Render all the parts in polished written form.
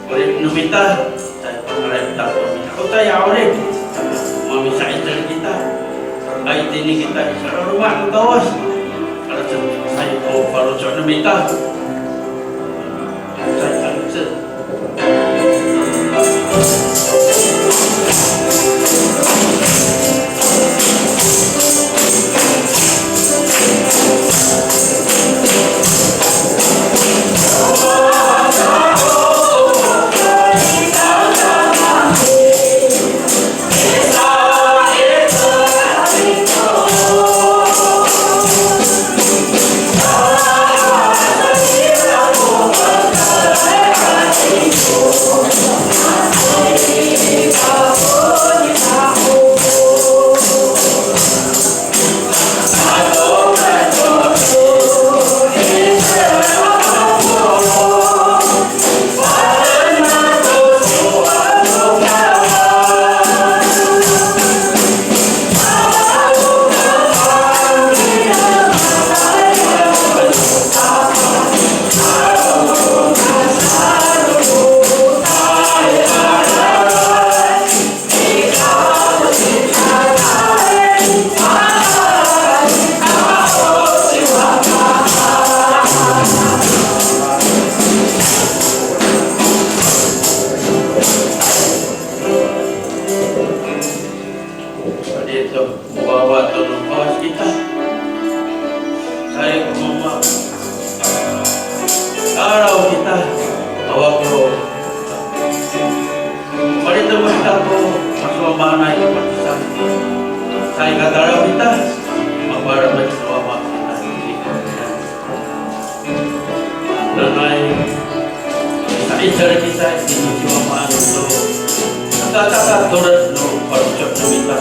Boleh numita saya pengarap tak numita. Kau tahu ya orang mami saya kita. Baik ini kita isara rumah kawas. Kalau saya tahu kalau cakap numita saya tak bisa. Saya kata kita mabar berdoa kita dan lain saya cari kita ini cuma malu kata-kata turut kalau cakap kita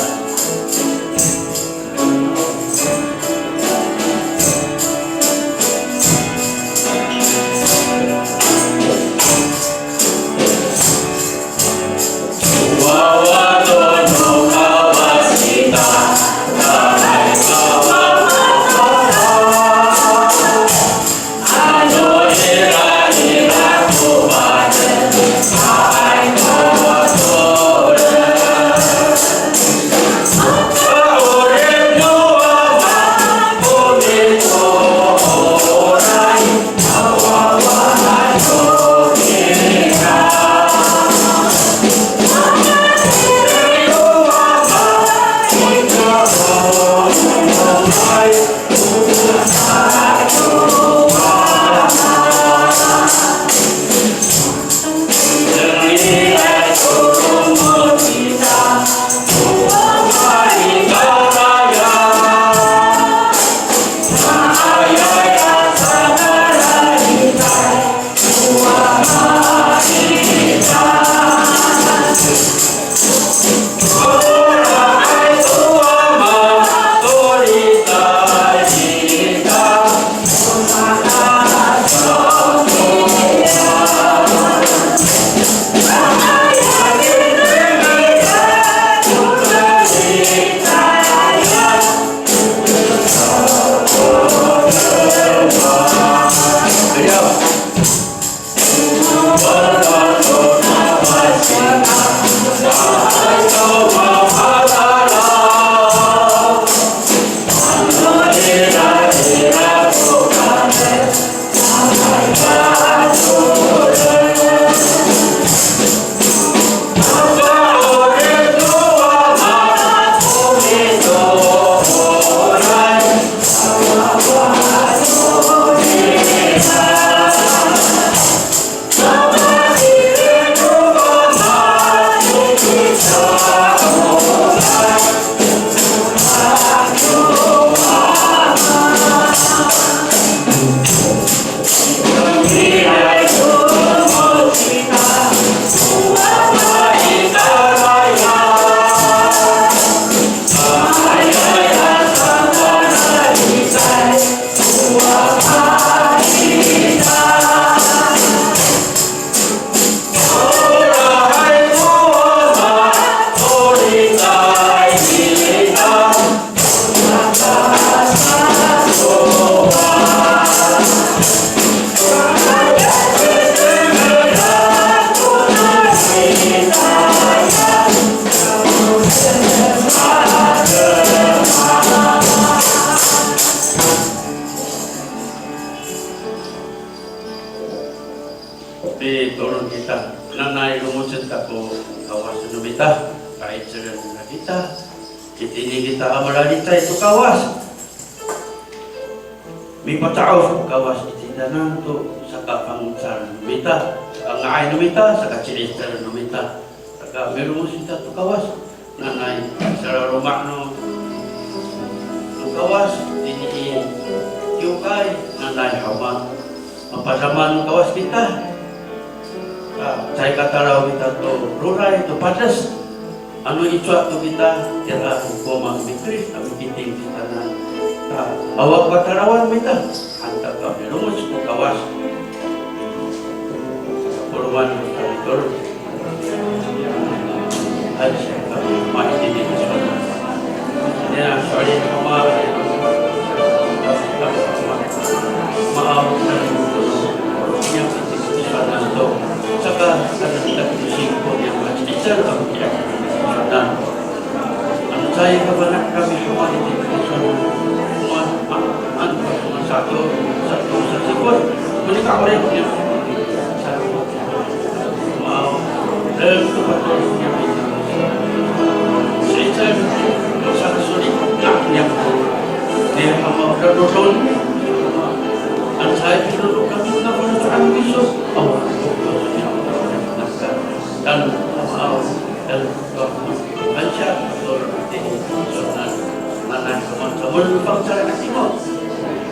Turun kita nanay lumusin tako kawas numita kahit sa na kita itini kita amalalita itu kawas may patao kawas itindanan to sa kapangusan numita sa ngaay numita sa kachilister numita saka may lumusin to kawas nanay sa rumah no kawas ini yukay nanay haman mapasaman kawas kita. Saya kata raw kita to ruray to padas ano itswa to kita kaya ko mga bitris kami kiting kita na awak patarawan kita hantar kami lumus ko kawas puluhan kami turun ay siya kami mati din sa kanya sorry kama maaf na yung sana to saka ada tidak disingkong yang macam ang dan ang saya kepada kami semua di semua satu sesibut menikah mereka mau dan kepada saya sangat sulit nak yang dia mau berduduk dan saya berduduk kami nak besok dan maaf dan baca surah ini surah mana teman-teman bangsa kasihmu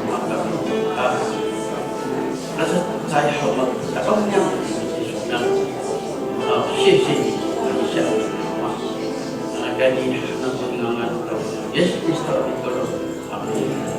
maka rasa saya hormat takutnya dan sisi manusia jadi nanti ngangan yes istirahat itu amin.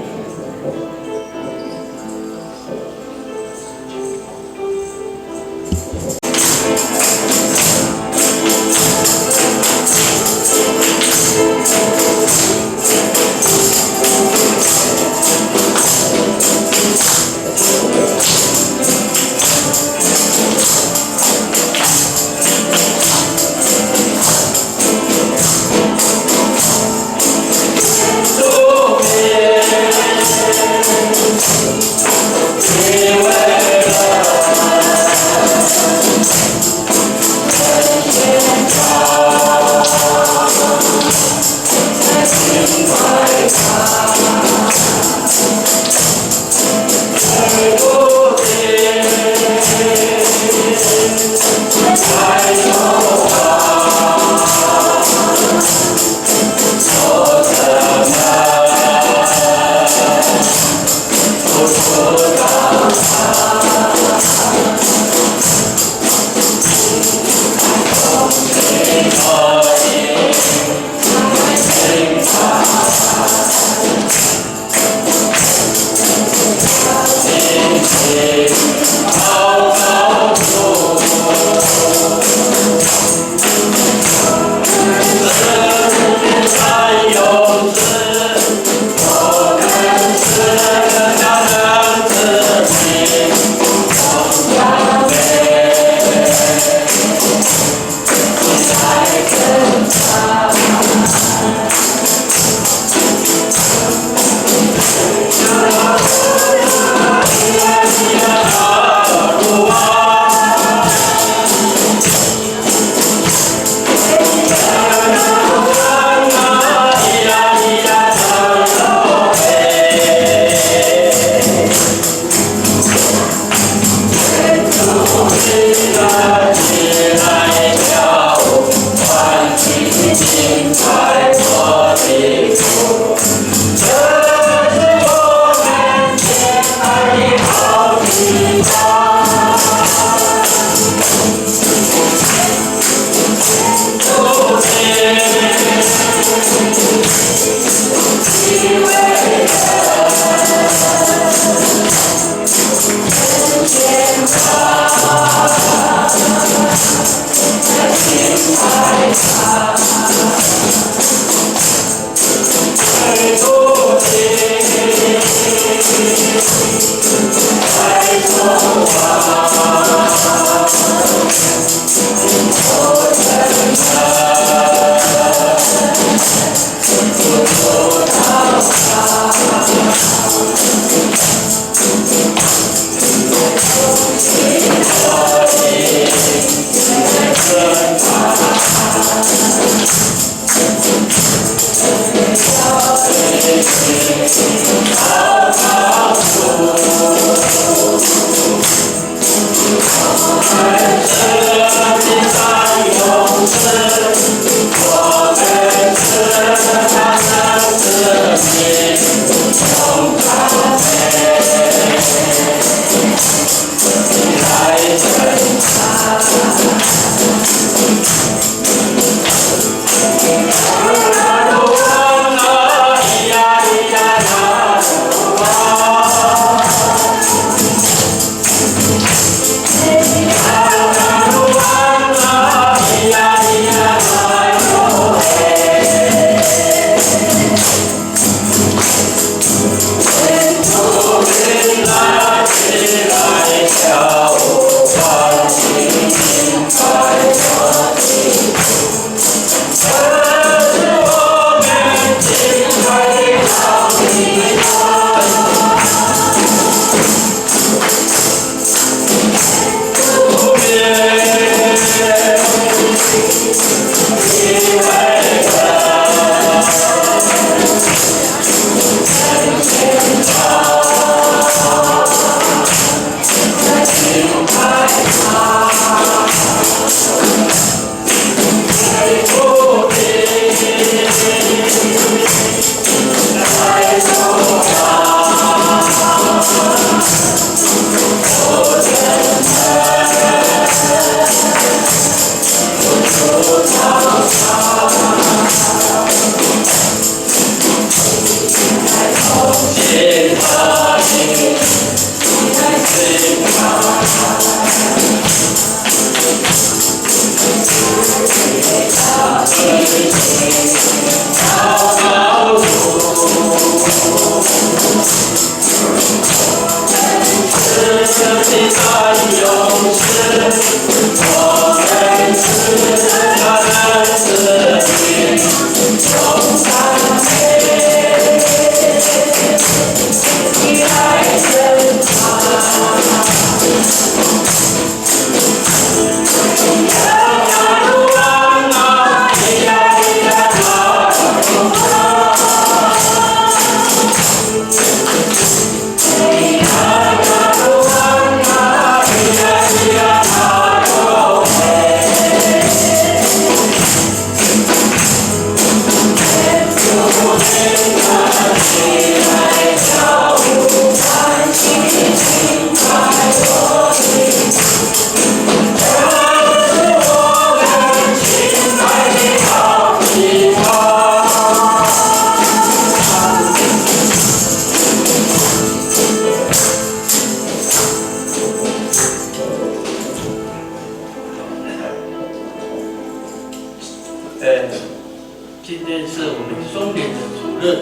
今天是我们兄弟的主日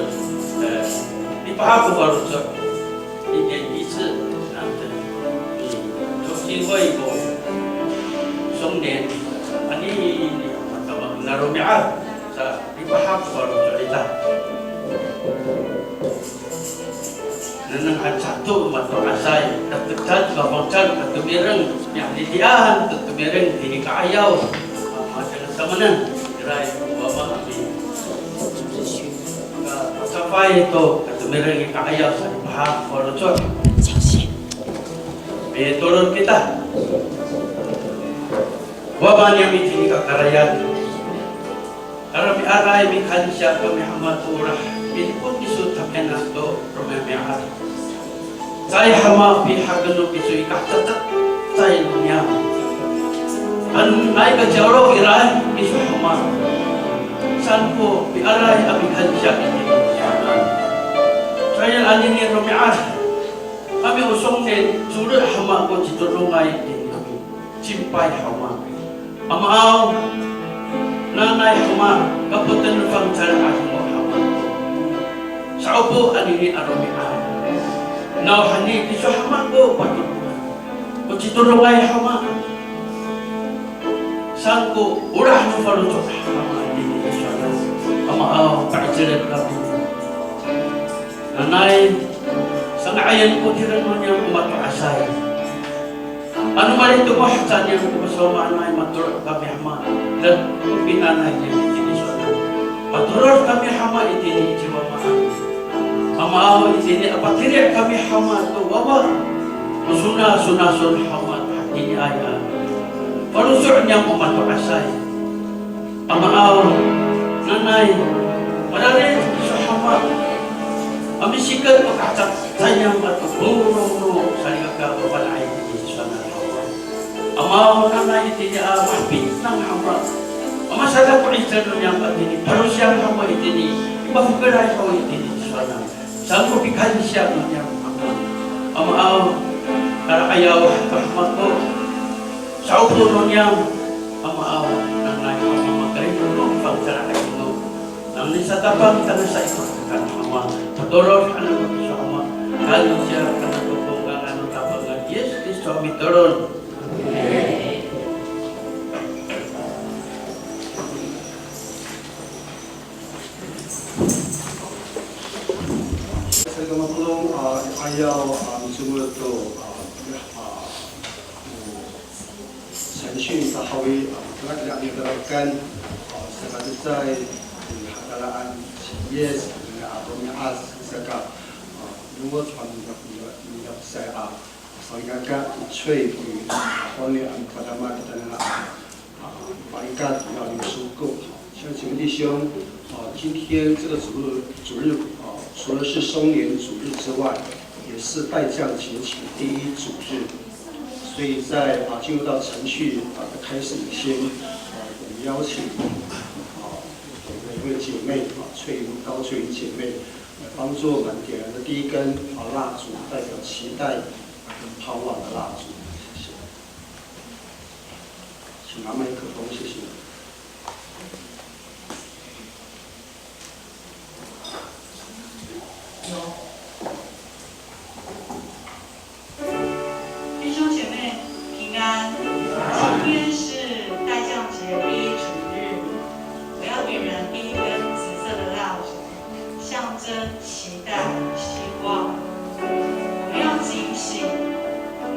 ，18个活动者，1年1次，难得，重新会过兄弟，ani matawag na rumian sa 18 個活動者ita. Nanang satu matuasay, katagtad babangkag katumirang yahlidian, katumirang tinikayaw, madang samanan, diray baba kami. Kapay ito, katumirang ikayaw sa bahag korosot. May turun kita. Waba niya may tinikakarayan. Karami aray may kansya kami hamaturah. Pinipun isu takyan ato rumemiar. Saya hama pihagano isu ikatatak saya dunia. An ay kajaro iray isu hama. San po piaray abihan siya ini. Saya anin ni rumemiar. Kami usong din surut hama ko citulungay din kami. Simpay hama. Amaaw nanay hama kaputan ng sarang mo hama. Sa upo anini arumian. Now hani isu hama ko patulungan. Ko citulungay hama. San ko urah no falutot hama din isu amaaw kaijiran kami. Nanay sangayan ko tiran mo niya umatuasay. Ano ba ito mo sa niya kung masama na maturot kami hama dan pinanay niya itinisuan. Maturot kami hama itinijiwa maan. Amaaw itini apatiri kami hamat to baba. Masuna sun hamat ini ayah. Palusur niya umat asay. Amaaw nanay madali sa hamat. Amisikat pagkatak sayang at puro sa ligaga papalay di sana. Amaaw nanay itini mahpit ng hamat. Amasalah ko isa niya patini. Palusya hamat itini. Ibafugaray ko itini sana. Saan ko pikan siya ng niyang amaaw, karakayaw, kahmat ko. Sa upuno niyang amaaw, nang naipamamagay ko, pagkarakayaw ko. Nang nisatapang tanong sa ito, kanama, patulog, alam ko sa ama, kanin siya, kanatupong ang anong tapang ng Yes, Kristo, mituron. ayaw sumunod程序sa hawi telah diterapkan sebagai hadalaan yes atau as saka luar传saya sangat脆与后面pada mata dan baikkan要有足够。像请问弟兄，今天这个主日除了是松年主日之外，也是代降节期第一主日，所以在进入到程序的开始以前，我们邀请每位姐妹高翠玲姐妹帮助我们点燃的第一根蜡烛，代表期待跟盼望的蜡烛。谢谢，请拿麦克风，谢谢。弟兄姐妹平安，今天是代降节第一主日，我要点燃第一根紫色的蜡烛，象征期待、希望。我们要警醒，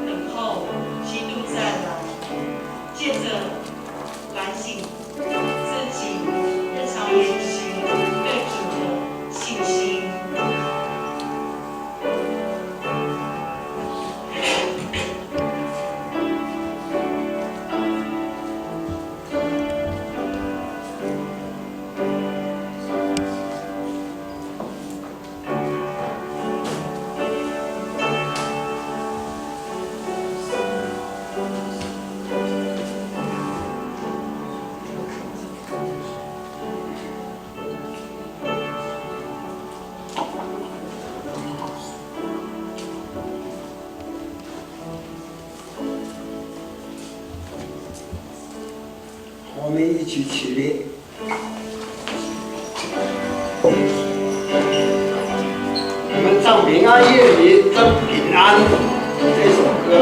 等候基督再来，借着反省自己日常练习对主的信心。我们一起起立。我们唱《平安夜里真平安》这首歌。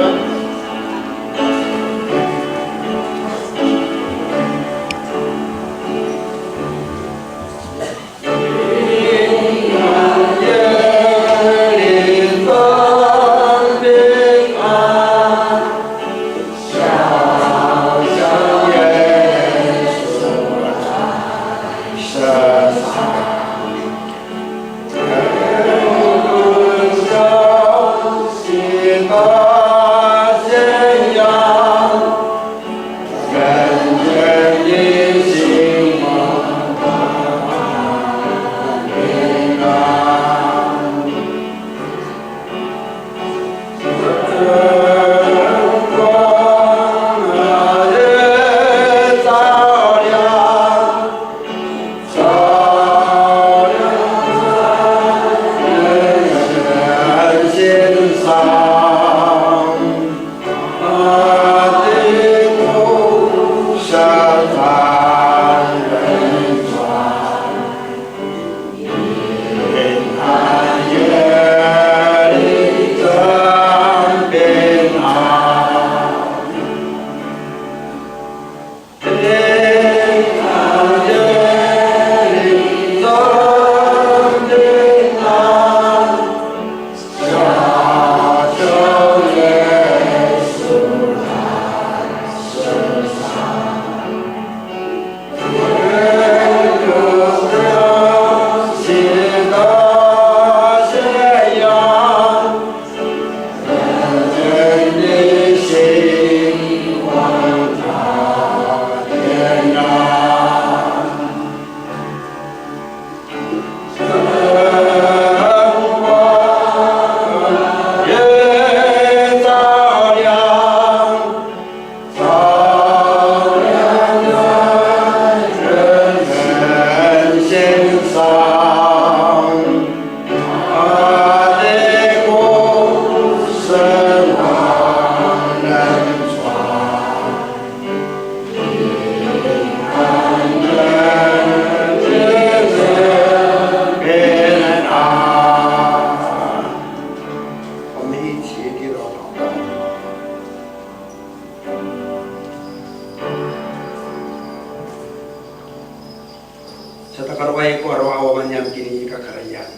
man nyam kini ka karayan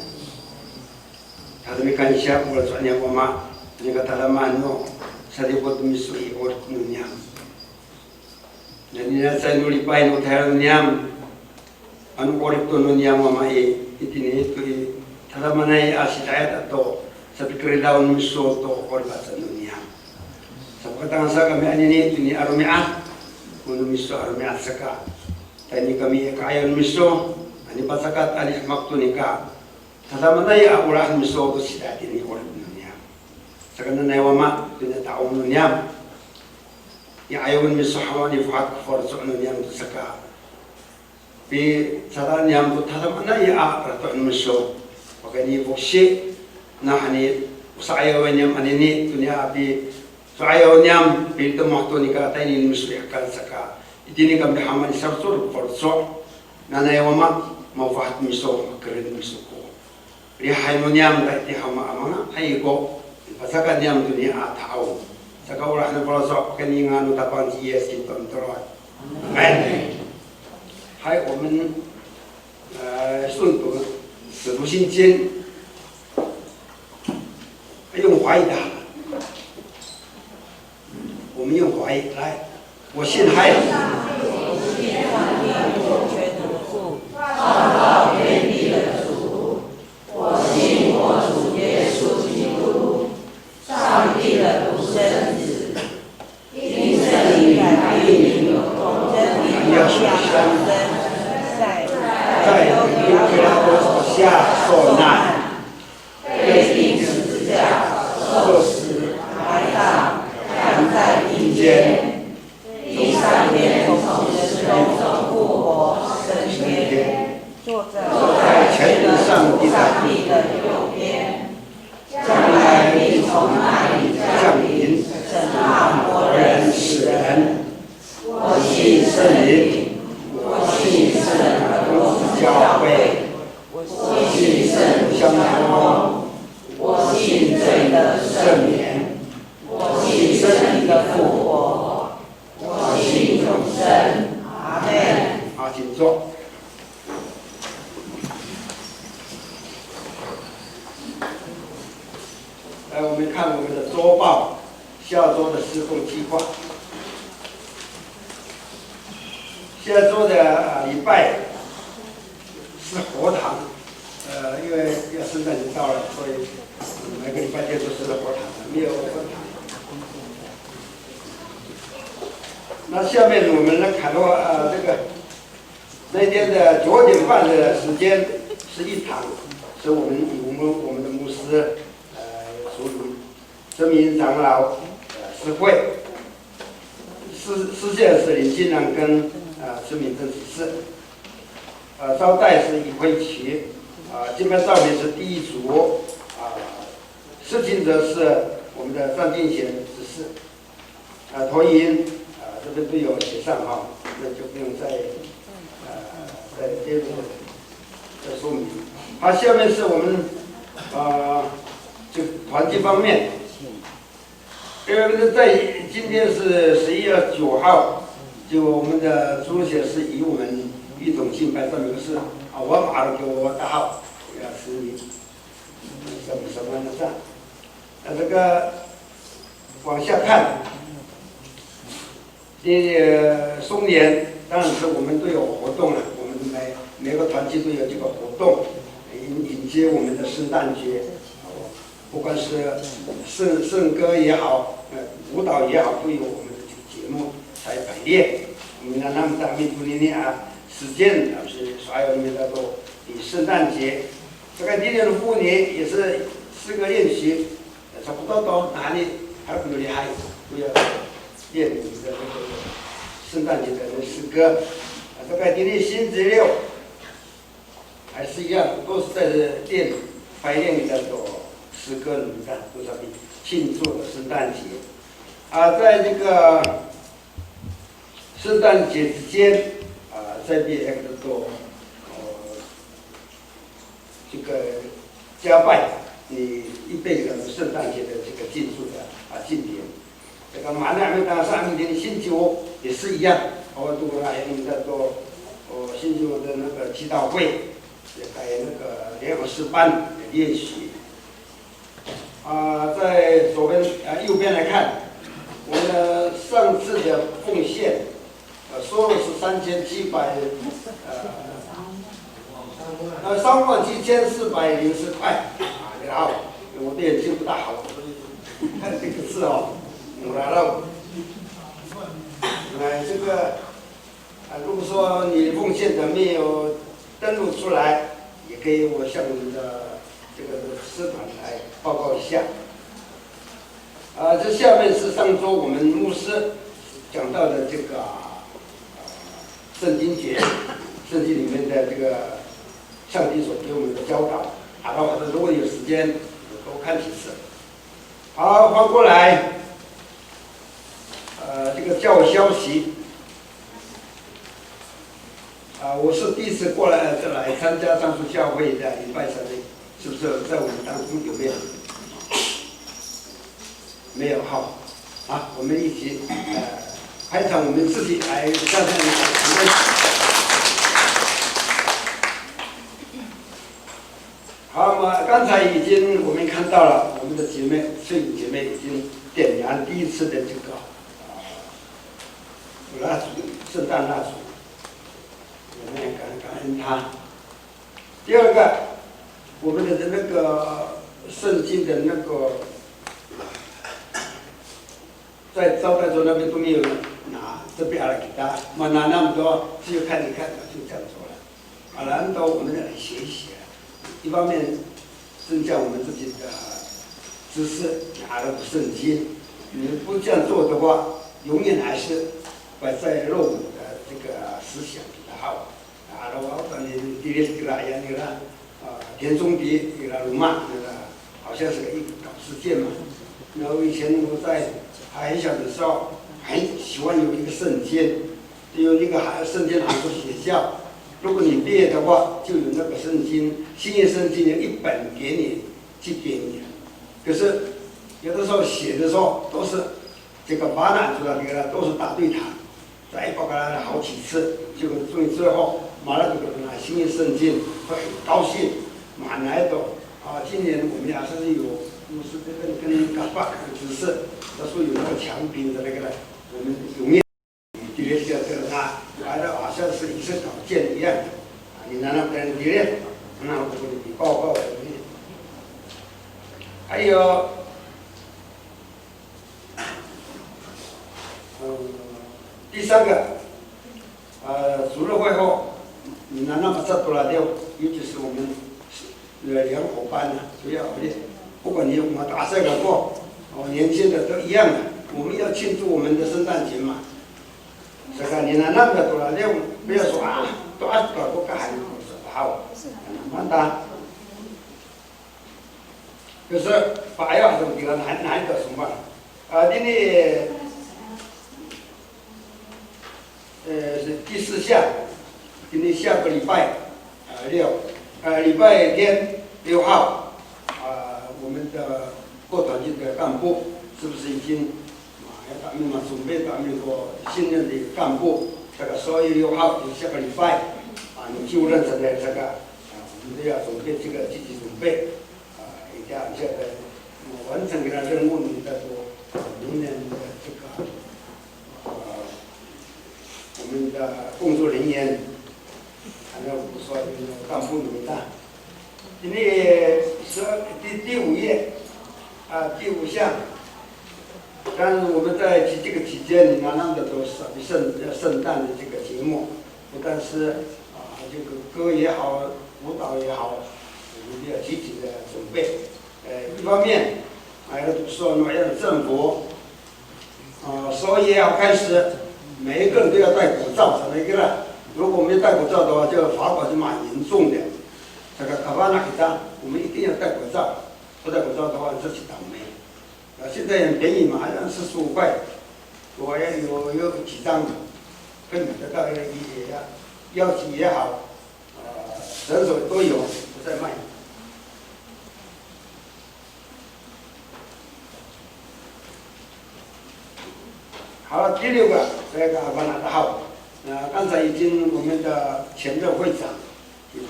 hadami kan siya wala sa niya mama ni katalaman no sa libot misui or nyam nani na sa nulipay no thayar nyam anu orik to no nyam mama itini to talamanay asitayat ato sa pikrilaw miso to or sa no nyam sa pagkatang sa kami anini ini arumiat kuno miso arumiat saka tani kami kayon miso ani pasakat alis maktunika talamanay aurahan miso to sida ini orik no nyam saka nanay wama tinataong no nyam ya ayawan miso hawani fuhat for so no nyam to saka pi saran nyam to talamanay rato miso pagani boksi na hani usayawan nyam anini tunya api usayawan nyam pi to maktunika tani miso yakal saka itini kami haman sarsur forso nanay wama mau fahat miso keren miso ko rihay no nyam dati hama amana hay ko pasakan nyam dunia atao saka ora na forso kani nganu tapan yes kiton torot amen hay omen sun to是不信间用怀疑的我们用怀疑来我信还下受难，被钉十字架，受死，埋葬，葬在阴间，第三天从死中复活升天，坐在全能上帝的右边，将来必从那里降临，审判活人死人。我信圣灵，我信圣公教会。我信圣相通，我信罪的赦免，我信身体的复活，我信永生。阿门。好，请坐。来，我们看我们的周报，下周的施工计划。下周的礼拜是活堂。因为要圣诞节到了，所以每个礼拜天都是活堂，没有活堂。那下面我们来看到这个那天的9点半的时间是一堂，是我们的牧师属于真名长老司会，司线是林金兰跟孙敏正执事，招待是李慧琪。敬拜照明是第一组，事情则是我们的张敬贤执事，投影这边都有写上哈，那就不用再再说明。好，下面是我们这个团契方面，因为在今天是11月9号，就我们的主写是以我们一种敬拜照明是我马上给我打好。是什么的账？这个往下看，松年当然是我们都有活动了，我们每个团契都有这个活动，迎接我们的圣诞节，不管是圣歌也好，舞蹈也好，都有我们的这个节目来排练。我们让他们在民族里面实践，是所有人的都以圣诞节。这个今年的妇女也是4个练习，差不多到哪里还很厉害，都要练你的那个圣诞节的诗歌。这个今天星期6还是一样，都是在练排练你的诗歌里面，都是庆祝的圣诞节。在这个圣诞节之间，在边做。这个加拜你一辈子的圣诞节的这个庆祝的庆典，这个马上当上明天的星期5也是一样，我都来我们在做星期5的那个祈祷会，也在那个联合诗班练习。在左边右边来看，我们的上次的奉献，收入是3700，37404块然后我的眼睛不大好，所以看这个字然后这个如果说你奉献的没有登录出来，也可以我向我们的这个师团来报告一下。这下面是上周我们牧师讲到的这个圣经节，圣经里面的这个上帝所给我们的教导。好了，如果有时间多看几次。好，翻过来，这个教会消息。我是第一次过来来参加上述教会的礼拜三，是不是在我们当中有没有？没有好，我们一起开场，我们自己来看看。好，刚才我们看到了我们的姐妹摄影姐妹已经点燃第一次的这个蜡烛，圣诞蜡烛。我们也感恩他。第二个，我们的那个圣经的那个，在招待所那边都没有拿，这边来给他，拿那么多，只有看一看就这样做了。然后我们来学一学，一方面增加我们自己的知识，拿了圣经。你不这样做的话，永远还是摆在肉骨的这个思想比较好。然后你第一个呀，那个田中迪那个鲁曼那个，好像是个艺搞世界嘛。然后以前我在还很小的时候，很喜欢有一个圣经，有一个圣经函授学校。如果你毕业的话，就有那个圣经，新约圣经有一本给你去点你。可是有的时候写的时候都是这个巴拿出来那个都是打对堂，再报告了好几次，结果最后马上就拿新约圣经，会很高兴，满来的。今年我们还是有50这个跟嘎巴只是他说有那个强兵的那个，我们永远第二个这个来的好像是一次稿件一样的，你拿那跟第二，那我给你报告的。还有，第三个，主日会后，你拿那么这多了六，尤其是我们两伙伴呢，主要不管你我们大赛了过，年轻的都一样的，我们要庆祝我们的圣诞节嘛。这个你拿那么多了六，不要说都20多个还好，蛮大。就是把要什么地方难个什么，今天是第4项，今天下个礼拜礼拜天6号，我们的各团体的干部是不是已经要咱们准备咱们新任的干部，这个12月6号就下个礼拜你就任成的这个我们都要准备这个积极准备。这样的完成这个任务，你再说明年的这个我们的工作人员，还有不说干部们的，今天第5页第5项，但是我们在这个期间，你拿的都是圣诞的这个节目，不但是这个歌也好，舞蹈也好，我们要积极的准备。一方面，还有说我们要政府，12月要开始，每一个人都要戴口罩，什么一个了？如果没戴口罩的话，这个罚款是蛮严重的。这个卡巴纳给他，我们一定要戴口罩，不戴口罩的话自己倒霉。现在很便宜嘛，好像45块，我也有几张，可以买得到的药剂也好，诊所都有，都在卖。好，第6个这个我拿得好。刚才已经我们的前任会长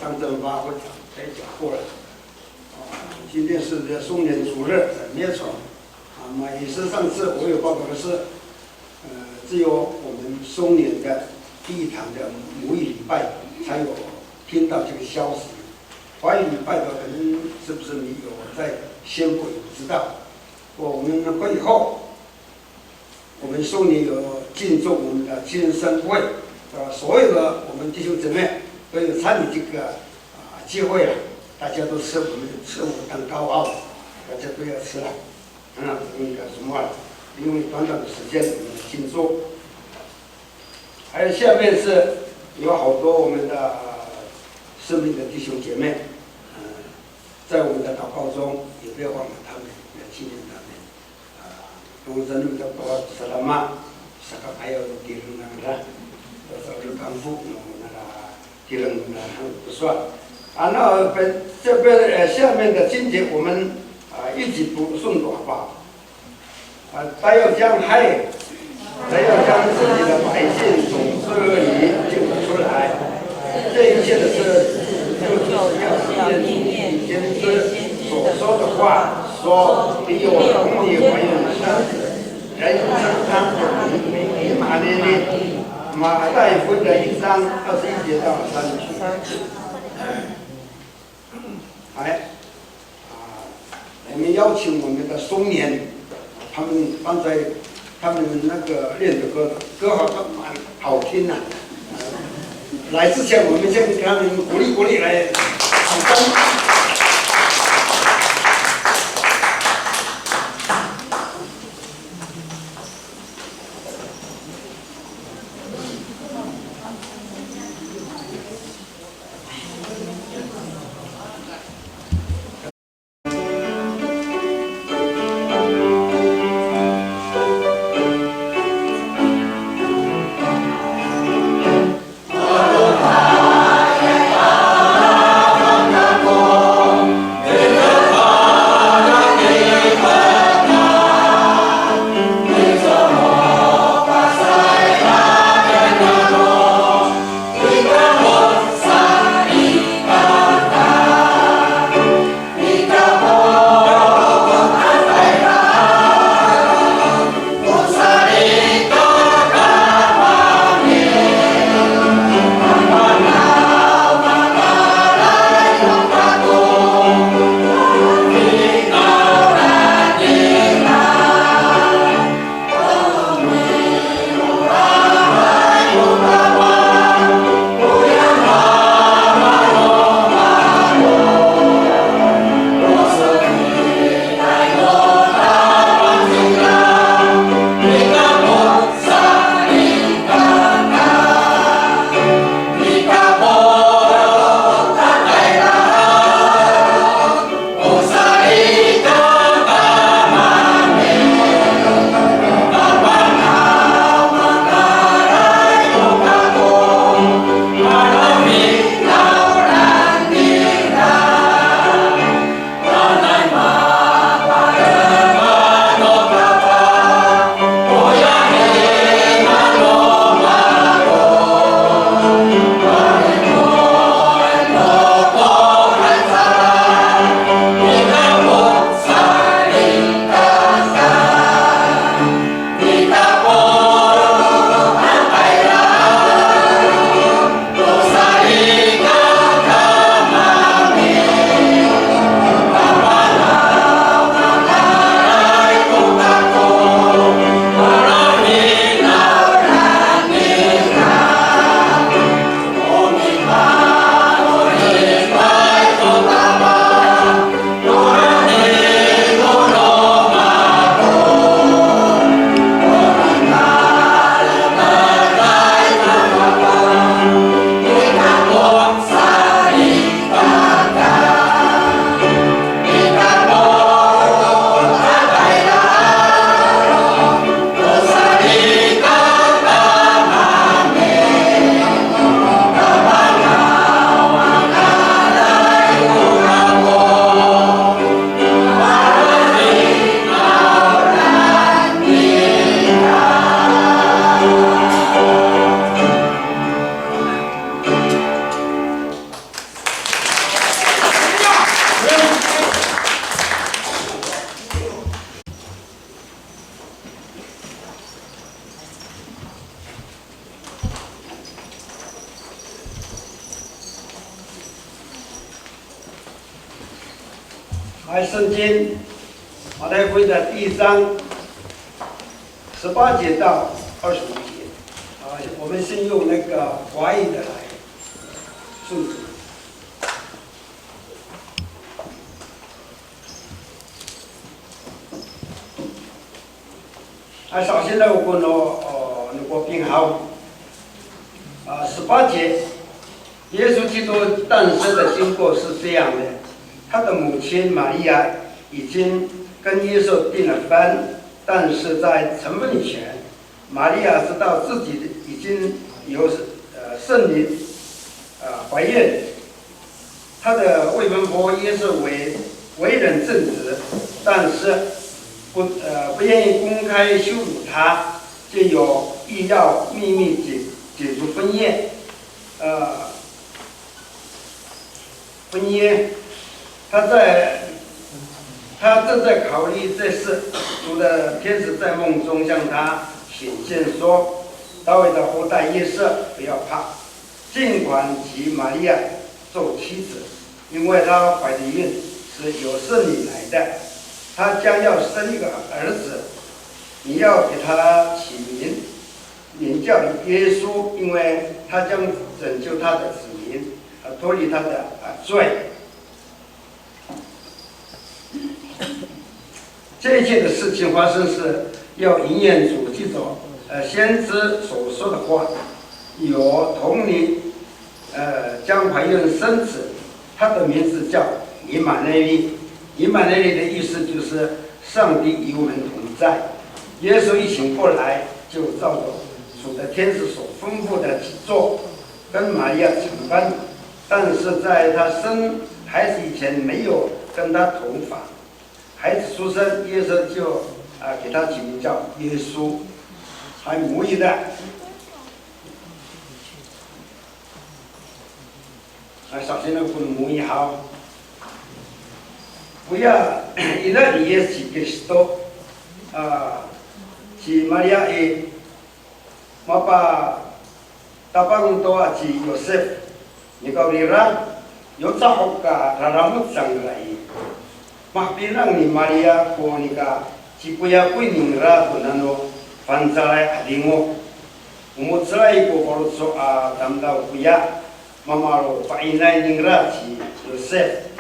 张正发会长也讲过了。今天是这松年主日，没有错。也是上次我有报告的是，只有我们松年的第一堂的母语礼拜才有听到这个消息。华语礼拜的可能是不是你有在宣布也不知道。我们会后，我们松年有敬重我们的亲生会，所有的我们弟兄姊妹都有参与这个机会了。大家都吃我们吃我蛋糕啊，大家都要吃了。那个什么，因为短短的时间我们庆祝。还有下面是有好多我们的生命的弟兄姐妹，在我们的祷告中也不要忘了他们，要纪念他们。东山路的多萨拉玛，萨卡还有敌人那个，到日康复那个敌人那不算。那这边下面的经节我们一起读诵读好不好？他要将害，他要将自己的百姓从恶里救出来。这一切的事，就是要应验先知所说的话，说你有童女怀孕生子，人称他以马内利，马太福音的1章21节到30节。我们邀请我们的松年，他们刚才他们那个练的歌好像蛮好听呐。来之前，我们先给他们鼓励鼓励，来掌声。我圣经马太福音的第1章18节到25节，我们先用那个华语的来顺读。首先呢，我编号18节，耶稣基督诞生的经过是这样的：他的母亲玛利亚已经跟耶稣订了婚，但是在成婚以前，玛利亚知道自己已经有圣灵怀孕。他的未婚夫耶稣为人正直，但是不愿意公开羞辱他，就有意要秘密解除婚约。他正在考虑这事，主的天使在梦中向他显现说：“大卫的后代约瑟，不要怕，尽管娶玛利亚做妻子，因为她怀的孕是由圣灵来的。他将要生一个儿子，你要给他起名叫耶稣，因为他将拯救他的子民，脱离他的罪。”这一切的事情发生是要应验主记着先知所说的话，有童女将怀孕生子，他的名字叫以马内利。以马内利的意思就是上帝与我们同在。耶稣一醒过来，就照着主的天使所吩咐的去做，跟玛利亚成婚，但是在他生孩子以前没有跟他同房。孩子出生，耶稣就给他起名叫耶稣，还母语的。首先呢，不能母语好。不要因为你也是基督si Maria mapa tapang toa si Yosef ni kau lira yo cahok ka raramut sangrai mahpinang ni Maria ko ni ka si puya pui ningra tunano pansalai adingo umutsalai ko korutso damdao puya mamaro painai ningra si Yosef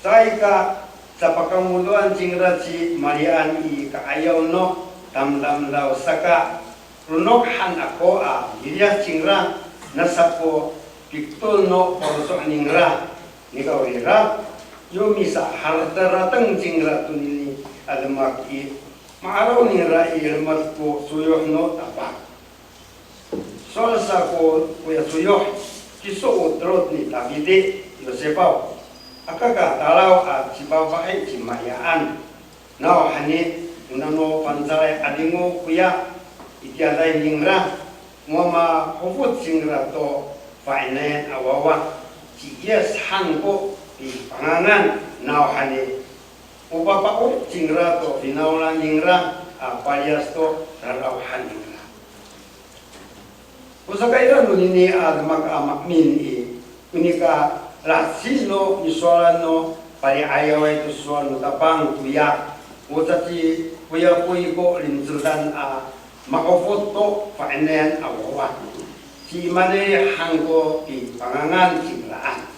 sai ka sa pagkamuduan singra si Marian i kaayaw no damdam daw saka runok han ako milya singra nasa ko piktol no porso ningra nikaw rira yung misa hardaratang singra tunili alamak i maaraw ningra ilmat ko suyo no tabak solsa ko kuya suyo kiso utrot ni Davide Yosepaw akaga talaw si babae si Mayaan now hani unano pansaray adingo kuya itiaday ningra mama hufut singra to fainen awawa si yes hanko di pangangan now hani upapao singra to finaulan ningra palias to rarawahan ningra usakairan nunini mag-amak min unika Lasino isolano pari ayaw itu suanu tapang kuya utati kuya ko linsudan makofoto paenen awawa si mane hangko di pangangan singlaan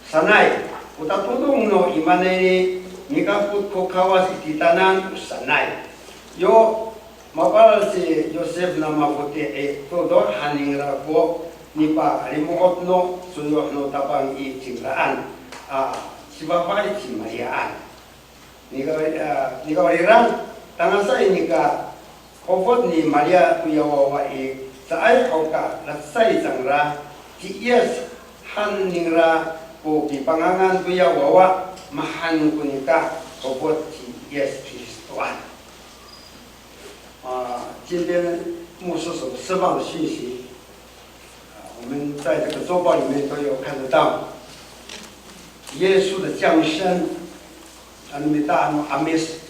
sanay utatulong no imane nikaput ko kawas ititanan sanay yo mapal si Joseph na maputi todo haningra ko ni pa limuot no suyo no tapang singlaan si babae si Mariaan ni kawaliran tangasay ni ka kopot ni Maria kuyawawa sa ay ka latsay sangra si yes han ningra ko kipangangan kuyawawa mahan ko ni ka kopot si yes Kristoan 今天牧师所释放的讯息我们在这个周报里面都有看得到耶稣的降生Anumita amis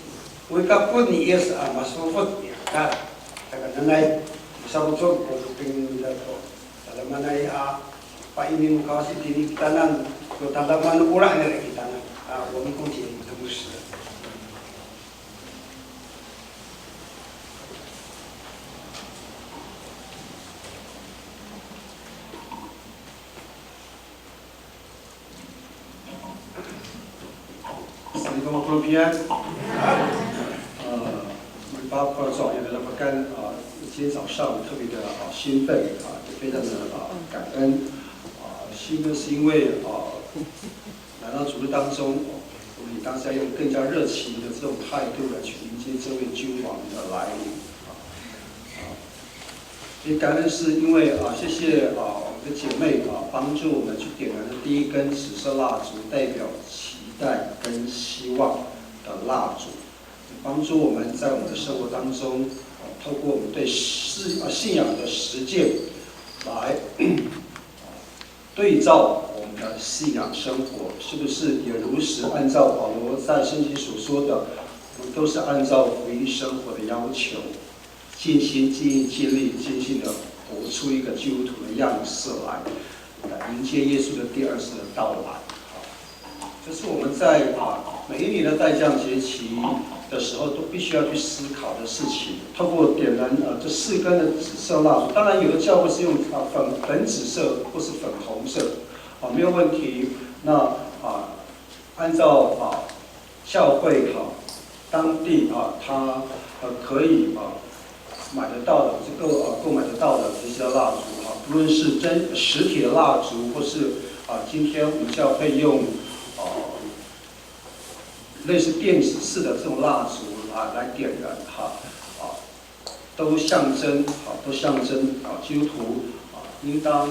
wika pun ni yes masufut ya ka takananay masabutog ko ping dato talamanay painin mo kasi tinitanan ko talaman urah na kitanan wami kung tinitamus 各位朋友平安。不管早也来不干今天早上特别的兴奋也非常的感恩兴奋是因为来到主日当中，我们当下用更加热情的这种态度来去迎接这位君王的来临也感恩是因为谢谢我们的姐妹帮助我们去点燃的第一根紫色蜡烛，代表期待跟希望的蜡烛，帮助我们在我们的生活当中，透过我们对信仰的实践来对照我们的信仰生活，是不是也如实按照保罗在圣经所说的，我们都是按照福音生活的要求，尽心尽意尽力尽心的活出一个基督徒的样式来迎接耶稣的第二次的到来。这是我们在每一年的代降节期的时候都必须要去思考的事情。透过点燃这4根的紫色蜡烛，当然有的教会是用粉紫色或是粉红色，没有问题。那按照教会当地它可以买得到的，购买得到的这些蜡烛不论是实体的蜡烛，或是今天我们教会用类似电子式的这种蜡烛来点燃都象征基督徒应当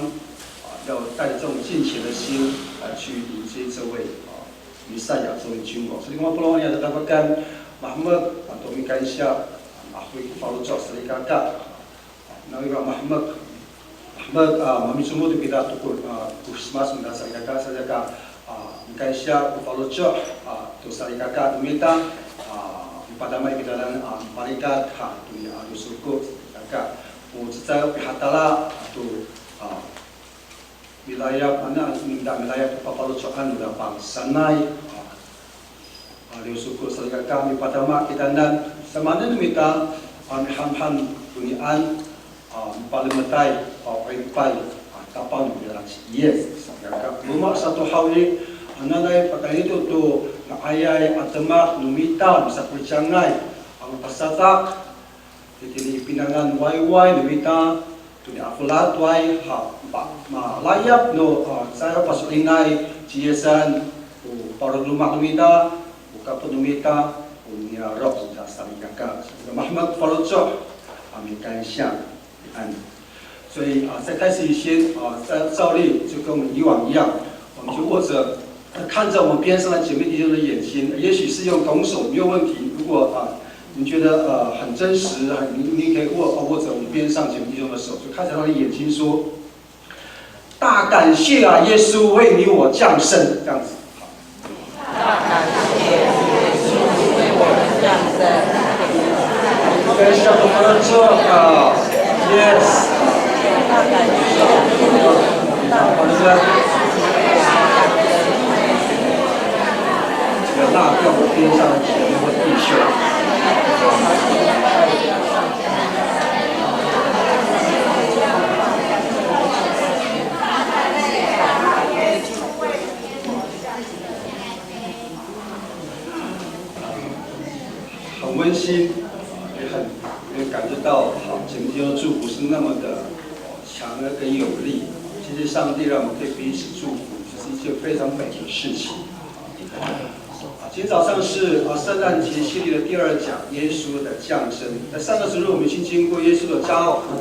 要带着这种敬虔的心来去迎接这位弥赛亚这位君王。所以我不容易的大家跟马哈默都米干下会法律教师一个那个马哈默mami semua tu kita tukul Christmas mula sa kakak mungkin siap follow job tu sa kakak tu minta pada mai kita dan malaikat tu ya suku kakak saya pihatala tu wilayah mana minta wilayah tu follow job anu dapat sanai dia suku sa kakak mi pada mai kita dan semana tu minta ham duniaan parlimentai pai kapal bilang yes sagaka rumah satu hari ananai pakai itu tu ayai atema numita bisa perjangai ang pasatak ditini pinangan wai numita tu ni akulat wai ma layap no saya pasuk ingai jiesan para rumah numita buka penumita punya roh dasar kakak Muhammad Falojo amin kansyang所以在开始以前照例就跟我们以往一样，我们就握着看着我们边上的姐妹弟兄的眼睛，也许是用拱手没有问题。如果你觉得很真实，你可以握着我们边上姐妹弟兄的手，就看着他的眼睛说：“大感谢耶稣为你我降生。”这样子。大感谢耶稣为我们降生。感谢我们的主Yes. 这个蜡掉我边上的姐妹和弟兄。很温馨，也感觉到姐妹弟兄的祝福是那么的强而跟有力。其实上帝让我们可以彼此祝福，这是一件非常美的事情。今天早上是圣诞节系列的第2讲，耶稣的降生。在上个主日我们已经经过耶稣的家谱，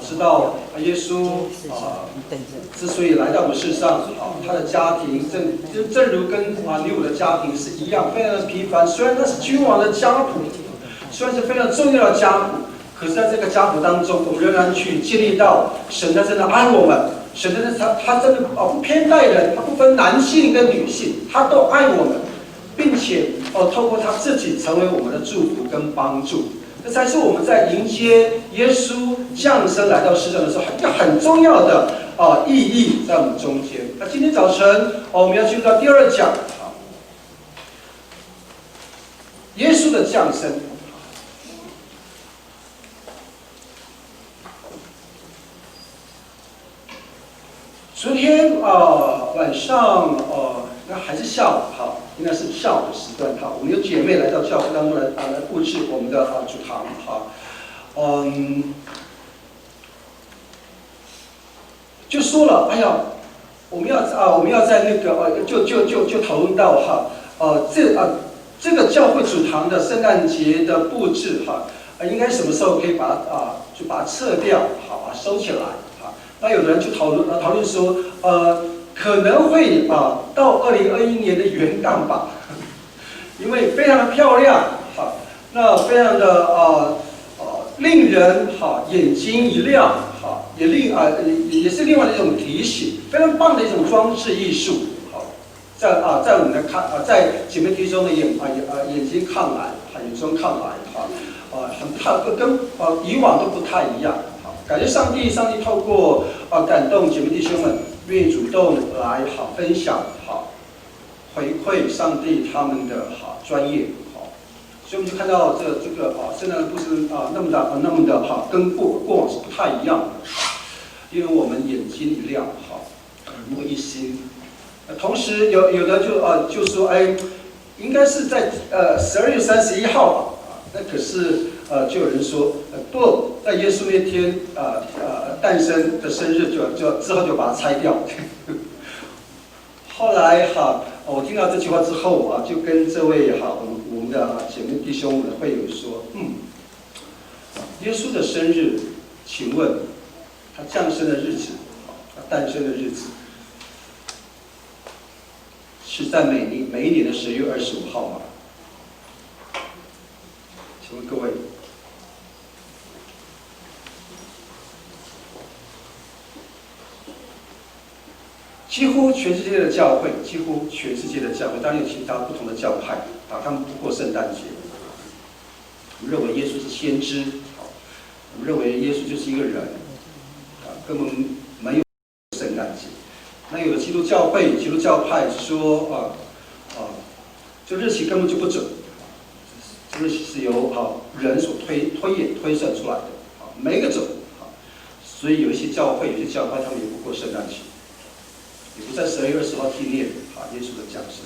知道耶稣之所以来到我们世上，他的家庭正如跟你我的家庭是一样，非常的平凡。虽然那是君王的家谱，虽然是非常重要的家谱，可是在这个家谱当中，我们仍然去经历到神他真的爱我们，神真的他真的不偏待人，他不分男性跟女性，他都爱我们，并且透过他自己成为我们的祝福跟帮助。这才是我们在迎接耶稣降生来到世上的时候一个很重要的意义在我们中间。那今天早晨我们要进入到第2讲，耶稣的降生。昨天晚上那还是下午应该是下午的时段哈，我们有姐妹来到教会当中来布置我们的主堂哈，就说了，哎呀，我们要在那个就讨论到哈，这个教会主堂的圣诞节的布置哈，应该什么时候可以就把它撤掉，好，把它收起来哈。那有的人就讨论说，可能会到2021年的元旦吧，因为非常的漂亮哈，那非常的令人眼睛一亮哈，也是另外的一种提醒，非常棒的一种装置艺术。在我们的在姐妹弟兄的眼睛看来，眼中看来跟以往都不太一样。感觉上帝透过感动姐妹弟兄们，愿意主动来分享回馈上帝他们的专业。所以我们就看到这个圣诞的布置那么的跟过往是不太一样的，因为我们眼睛一亮耳目一新。同时有的就说，哎，应该是在12月31号吧，那可是就有人说，不，在耶稣那天诞生的生日之后就把它拆掉。后来我听到这句话之后就跟这位我们的姐妹弟兄的会友说，耶稣的生日，请问他降生的日子，他诞生的日子，是在每一年的10月25号吗？请问各位，几乎全世界的教会，当然有其他不同的教派他们不过圣诞节。我们认为耶稣是先知，我们认为耶稣就是一个人，根本没有圣诞节。那有的基督教派说这日期根本就不准，这日期是由人所推算出来的，没个准。所以有些教派他们也不过圣诞节，也不在12月20号纪念耶稣的降生。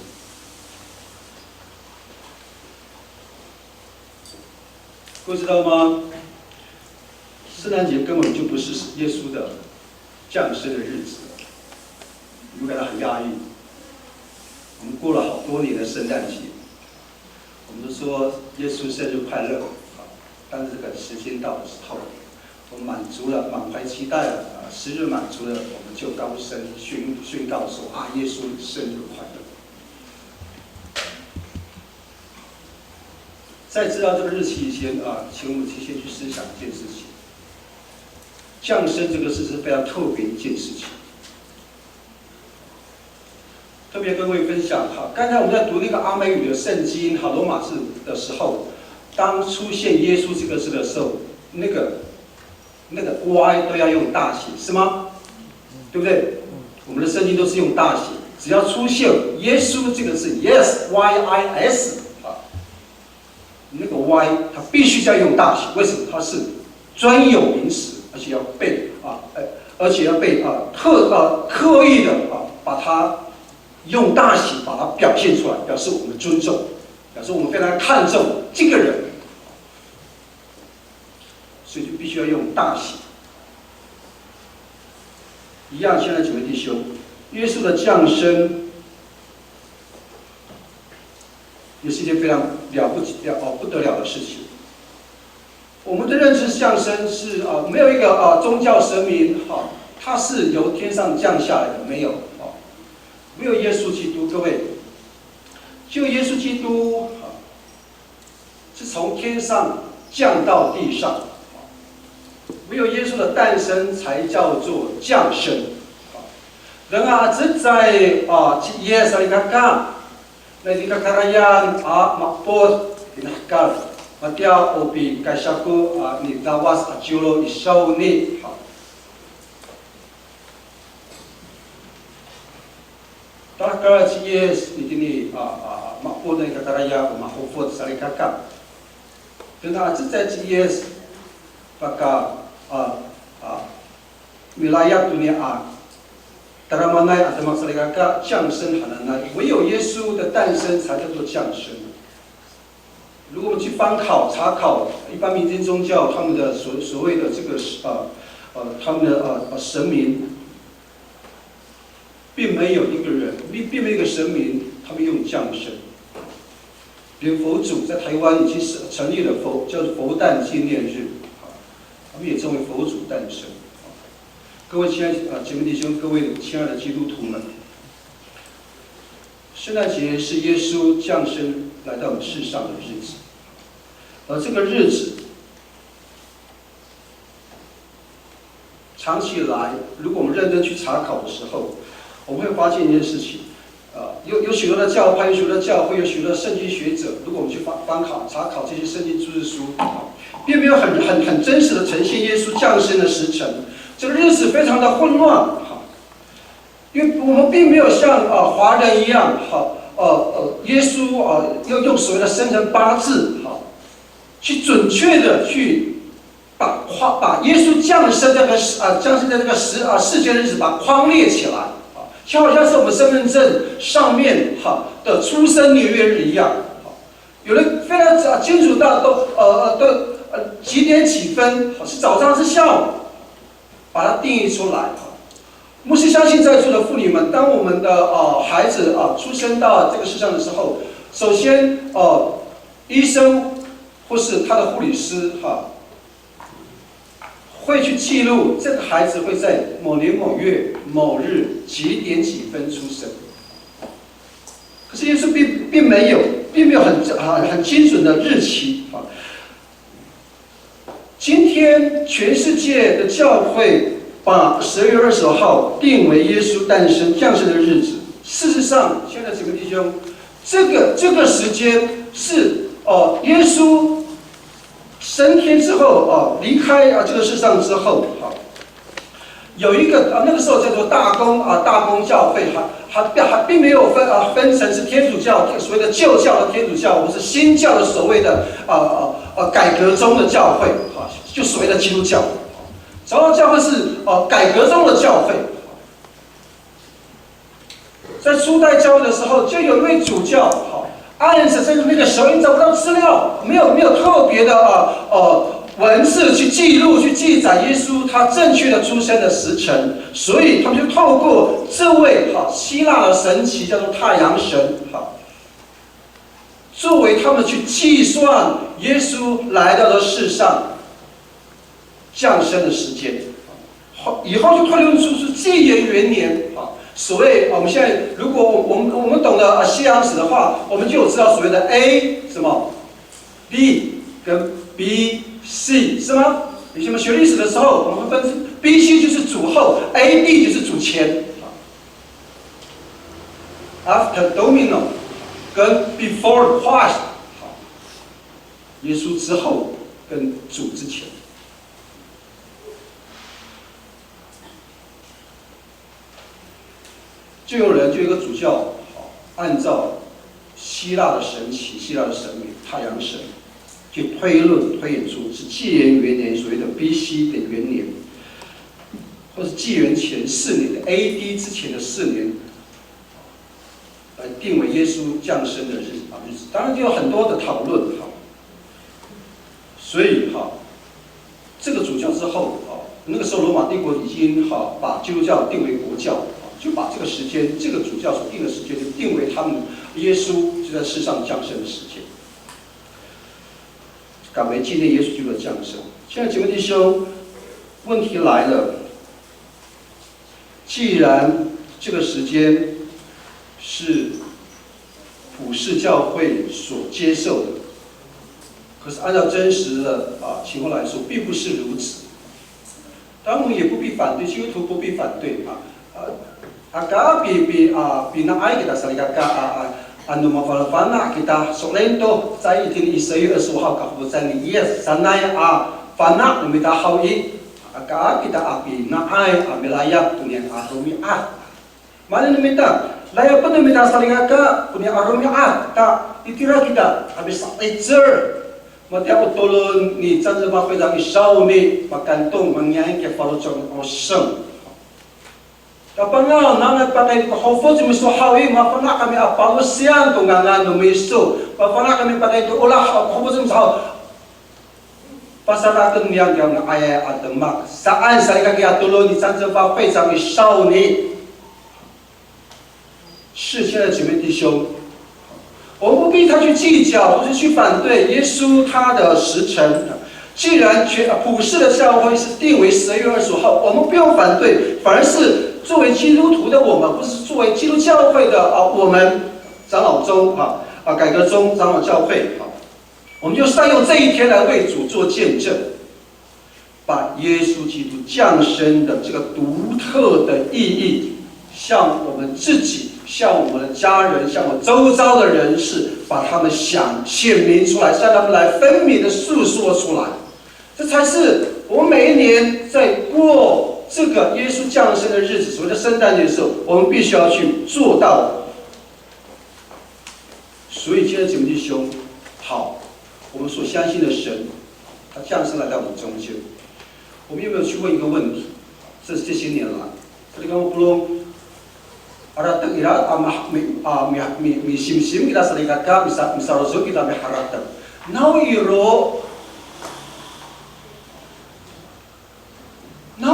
各位知道吗？圣诞节根本就不是耶稣的降生的日子。我们感到很压抑。我们过了好多年的圣诞节，我们都说耶稣生日快乐，当这个时间到的时候，我们满怀期待了，时日满足了，我们就高声宣告说耶稣生日快乐。在知道这个日期以前请我们先去思想一件事情，降生这个事是非常特别一件事情。特别跟各位分享刚才我们在读那个阿美语的圣经罗马字的时候，当出现耶稣这个字的时候，那个 Y 都要用大写，是吗？对不对？我们的圣经都是用大写，只要出现耶稣这个字 ，Yes Y-I-S 那个 Y 它必须要用大写，为什么？它是专有名词，而且要被刻意的把它用大写把它表现出来，表示我们尊重，表示我们非常看重这个人，所以就必须要用大写。一样，现在几位弟兄，耶稣的降生也是一件非常不得了的事情。我们的认知降生是没有一个宗教神明他是由天上降下来的，没有没有耶稣基督，各位，就耶稣基督是从天上降到地上，没有耶稣的诞生才叫做降生。人只在耶稣的家，那这个kekayaan makpot dinahkal matia obi kaisaku ni dawas ajulo isau ni Takara yes di sini makpot ni kakaraya mahufut salikakak. Dengan aja yes maka wilayah dunia 达拉玛奈阿德玛萨利嘎嘎降生哈纳奈，唯有耶稣的诞生才叫做降生。如果我们去翻考查考一般民间宗教他们的所谓的这个他们的神明，并没有一个人，并没有一个神明，他们用降生。连佛祖在台湾已经成立了叫做佛诞纪念日，他们也称为佛祖诞生。各位亲爱的姐妹弟兄，各位亲爱的基督徒们，圣诞节是耶稣降生来到我们世上的日子，而这个日子长期以来，如果我们认真去查考的时候，我们会发现一件事情。有许多的教派，有许多的教会，有许多的圣经学者。如果我们去翻考、查考这些圣经注释书，并没有很真实的呈现耶稣降生的时辰。这个日子非常的混乱，因为我们并没有像华人一样，耶稣要用所谓的生辰八字，去准确的去把耶稣降生在这个世界的日子，把框列起来。就好像是我们身份证上面的出生年月日一样，有的非常清楚到都几点几分，是早上是下午，把它定义出来。牧师相信在座的妇女们，当我们的孩子出生到这个世上的时候，首先医生或是他的护理师会去记录这个孩子会在某年某月某日几点几分出生。可是耶稣并没有很精准的日期。今天全世界的教会把12月20号定为耶稣诞生降生的日子。事实上，现在几个弟兄，这个时间是耶稣升天之后离开这个世上之后有一个那个时候叫做大公教会还并没有分成是天主教所谓的旧教的天主教，或是新教的所谓的改革中的教会就所谓的基督教。长老教会是改革中的教会。在初代教会的时候，就有一位主教按着那个时候，你找不到资料，没有特别的文字去记录、去记载耶稣他正确的出生的时辰，所以他们就透过这位希腊的神祇叫做太阳神作为他们去计算耶稣来到了世上降生的时间。以后就推论出是纪元元年所谓我们现在，如果我们懂得西洋史的话，我们就有知道所谓的 A 什么 B 跟 BC 是吗？以前我们学历史的时候，我们分 BC 就是主后 ，AD 就是主前。After Domino 跟 Before Christ， 耶稣之后跟主之前。就有一个主教，按照希腊的神祇、希腊的神明太阳神，去推演出是纪元元年所谓的 BC 的元年，或是纪元前4年的 AD 之前的4年，来定为耶稣降生的日子。当然就有很多的讨论所以这个主教之后那个时候罗马帝国已经把基督教定为国教。就把这个时间，这个主教所定的时间，就定为他们耶稣就在世上降生的时间，改为纪念耶稣基督的降生。现在姐妹弟兄，问题来了，既然这个时间是普世教会所接受的，可是按照真实的情况来说，并不是如此。当然我们也不必反对，基督徒不必反对Bina ai kita saling anu mafalfana kita solento saya itin isayu asuha kahbutan yes sanaya fana umita hawi kita bina ai amilaya punya arumi mana nimita laya pun nimita saling punya arumi ta itira kita habis ejer mati aku tolong ni cancer bakal dah isau ni makan tung mengyai ke follow chong oseng Kapag nga, nanagpatay ko, hopeful si Mr. Hawi, mapana kami apawasyan kung nga numiso. Mapana kami patay ko, ulah, hopeful si Mr. Hawi. Pasaratan niya ang ayay at mak. Saan sa ikaki atulo ni San Zeba非常的少年。世界的姊妹弟兄，我们不必他去计较，或是去反对耶稣他的时辰。既然普世的教会是定为12月25号，我们不用反对，反而是作为基督徒的我们，不是作为基督教会的我们长老中改革中长老教会我们就善用这一天来为主做见证，把耶稣基督降生的这个独特的意义，向我们自己、向我们的家人、向我周遭的人士，把他们显明出来，向他们来分明的诉说出来。这才是我们每一年在过这个耶稣降生的日子，所谓的圣诞节的时候，我们必须要去做到的。所以，亲爱的姊妹弟兄，好，我们所相信的神，他降生来到我们中间。我们有没有去问一个问题？这些年来，这个belum ada tegirat mi sim kita serikatkan bisa rasul kita berharap. Now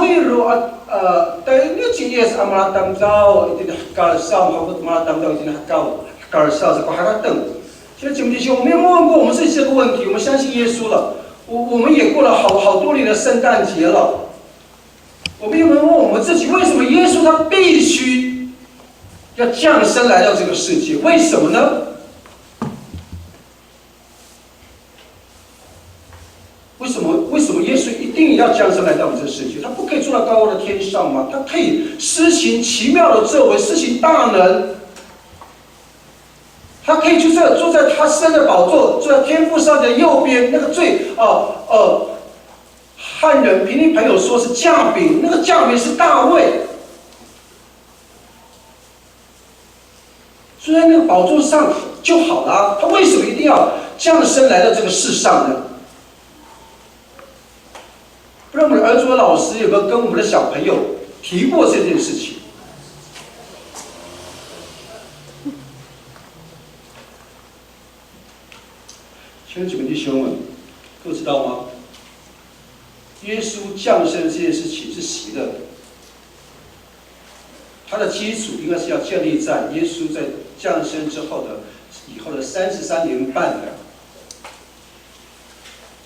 ini jenis amalan tamzau itu hakal sam hakut amalan tamzau itu hakal sam sekoharatan。现在姊妹弟兄，我们有没有问过我们自己这个问题？我们相信耶稣了，我们也过了好多年的圣诞节了。我们有没有问我们自己，为什么耶稣他必须要降生来到这个世界？为什么呢？为什么耶稣一定要降生来到我们这个世界？他不可以坐在高高的天上吗？他可以施行奇妙的作为，施行大能。他可以坐在他生的宝座，坐在天父上的右边。那个最汉人平林朋友说是架饼，那个架饼是大卫。坐在那个宝座上就好了，他为什么一定要降生来到这个世上呢？不知道我们的儿童老师有没有跟我们的小朋友提过这件事情？亲爱的姊妹弟兄们，各位知道吗？耶稣降生这件事情是喜乐的，它的基础应该是要建立在耶稣在降生之后以后的33年半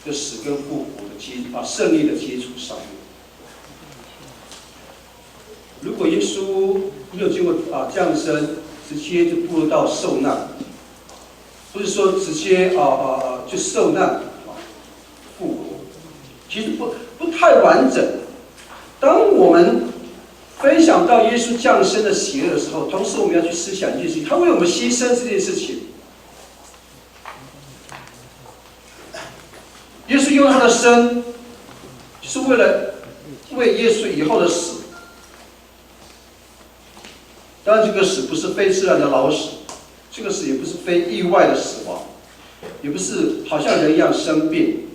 的死跟复活的胜利的基础上面。如果耶稣没有经过降生，直接就步入到受难，不是说直接就受难复活，其实不太完整。当我们分享到耶稣降生的喜乐的时候，同时我们要去思想一件事情，他为我们牺牲这件事情。耶稣用他的生，是为了为耶稣以后的死。当然，这个死不是非自然的老死，这个死也不是非意外的死亡，也不是好像人一样生病，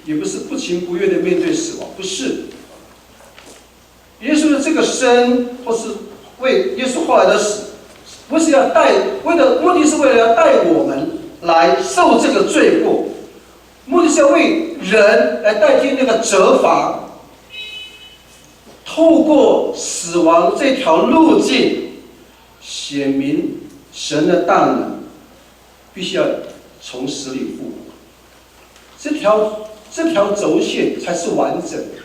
也不是不情不愿的面对死亡，不是。耶稣的这个生，或是为耶稣后来的死，不是要目的是为了要带我们来受这个罪过。目的是要为人来代替那个责罚，透过死亡这条路径，显明神的大能，必须要从死里复活。这条轴线才是完整的。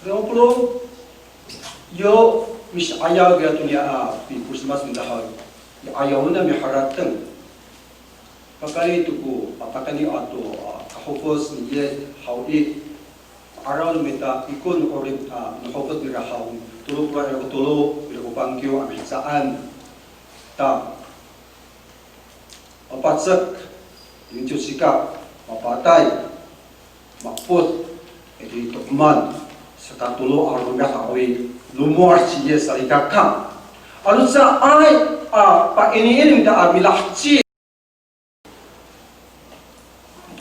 然后不如有mis ayah ke dunia di pusmas mindahaw ayaw na may haratan. Pagkali ito ko, patakani ato, kahopos niye hawi, araw na mita, ikon orin, nahopot ni rahaw, tulog pa rin ako tulog, rin ako pangkyo, amin saan, mapatsak, yung sikap, mapatay, maput, ito tukman, sa katulo, araw na hawi, lumor siya sa ikakam. Ano sa ay, painiinim da milahci,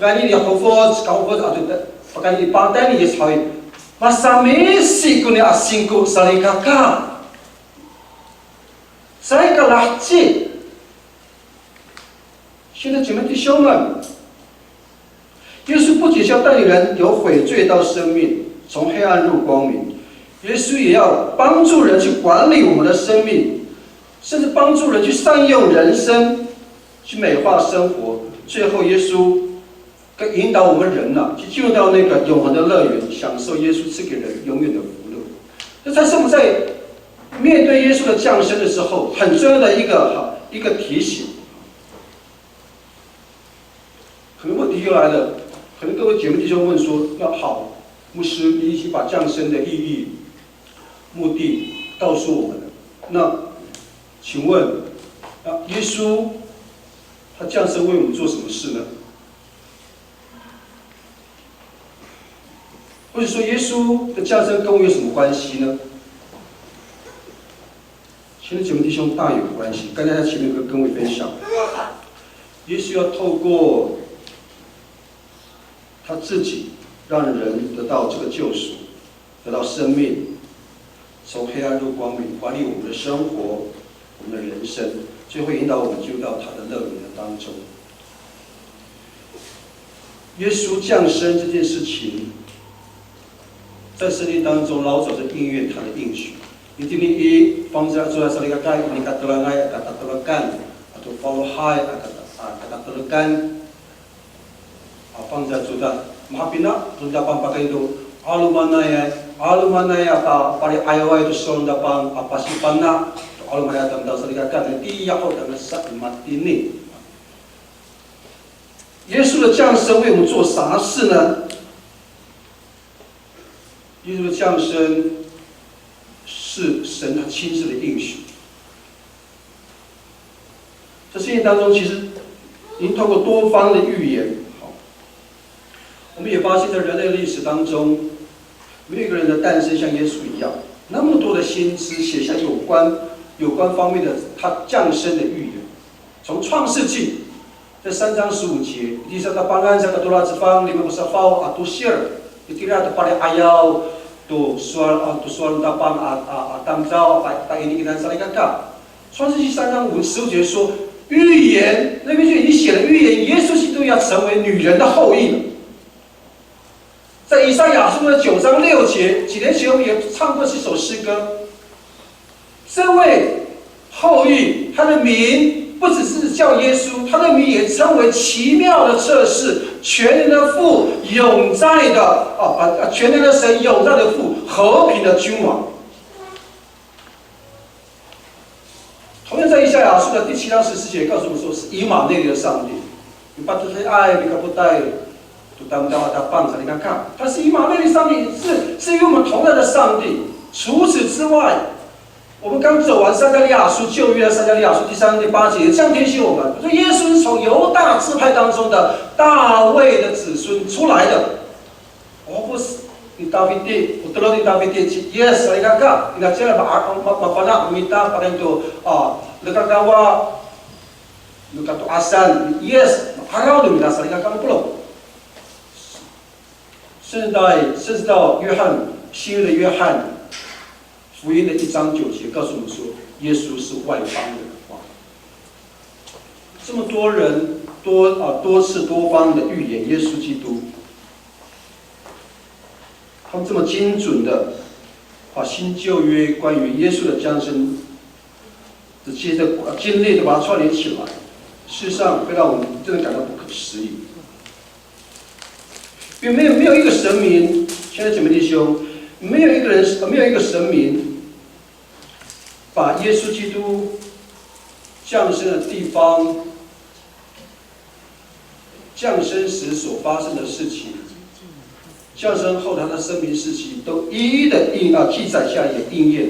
Pagani dia hofod, kahofod atau pagani pantai ni yes hawi, Masamisi kunia asingku salikaka. Saya kalah cik。现在姐妹弟兄们，耶稣不仅要带领人由悔罪到生命，从黑暗入光明，耶稣也要帮助人去管理我们的生命，甚至帮助人去善用人生，去美化生活。最后，耶稣跟引导我们人去进入到那个永恒的乐园，享受耶稣赐给人永远的福乐。这才是我们在面对耶稣的降生的时候很重要的一个提醒。可能问题又来了，可能各位姐妹弟兄问说：“那好，牧师，你已经把降生的意义、目的告诉我们了。那请问，耶稣他降生为我们做什么事呢？或者说，耶稣的降生跟我有什么关系呢？”亲爱的姐妹弟兄，大有关系。刚才在前面跟各位分享，耶稣要透过他自己，让人得到这个救赎，得到生命，从黑暗入光明，管理我们的生活，我们的人生，最后引导我们进入到他的乐园的当中。耶稣降生这件事情，在圣经当中老早就应验他的应许。Ini pangsa sudah selikakai ini katalangai kata tulakan atau follow high kata tulakan pangsa sudah mahapina sudah pampakai itu alumanaya apa pari ayawai itu sudah pang apa si panna alumanaya tentang selikakan itu ya kau dengan sakit ini。耶稣的降生为我们做啥事呢？耶稣的降生是神他亲自的应许。在圣经当中，其实已经透过多方的预言，我们也发现，在人类历史当中，没有一个人的诞生像耶稣一样，那么多的先知写下有关方面的他降生的预言。从创世纪在3章15节，第三个pangan sa katulad lima musafaw at usir, itira at pare ayaw to sual tapang at tamzao at iniginan sa likaka。创世纪3章15节说，预言那边就已经写了预言，耶稣基督要成为女人的后裔了。在以赛亚书的9章6节，几年前我们也唱过这首诗歌。这位后裔，他的名不只是叫耶稣，他的名也称为奇妙的测试，全能的父，永在的全能的神，永在的父，和平的君王。同样在以赛亚书的第7章14节告诉我们说，是以马内利的上帝。你把这些爱，你可不带。当他棒子，你看，他是以马内利上帝，是与我们同在的上帝。除此之外，我们刚走完撒迦利亚书旧约的撒迦利亚书第3章第8节，这样提醒我们：说耶稣是从犹大支派当中的大卫的子孙出来的。不是你大卫的，我得了你大卫的，yes， 你看，你看这样把minta pada itu dekat kawa dekat tu asan yes harau tu minta saling kamu belum。甚至到约翰新约的约翰福音的1章9节，告诉我们说，耶稣是外邦人的王。这么多人多次多方的预言耶稣基督，他们这么精准的把新旧约关于耶稣的降生的这些经历的把它串联起来，事实上会让我们真的感到不可思议。因为没有一个神明，亲爱的姐妹弟兄，没有一个神明把耶稣基督降生的地方、降生时所发生的事情、降生后他的生命事迹，都一一的记载下也应验。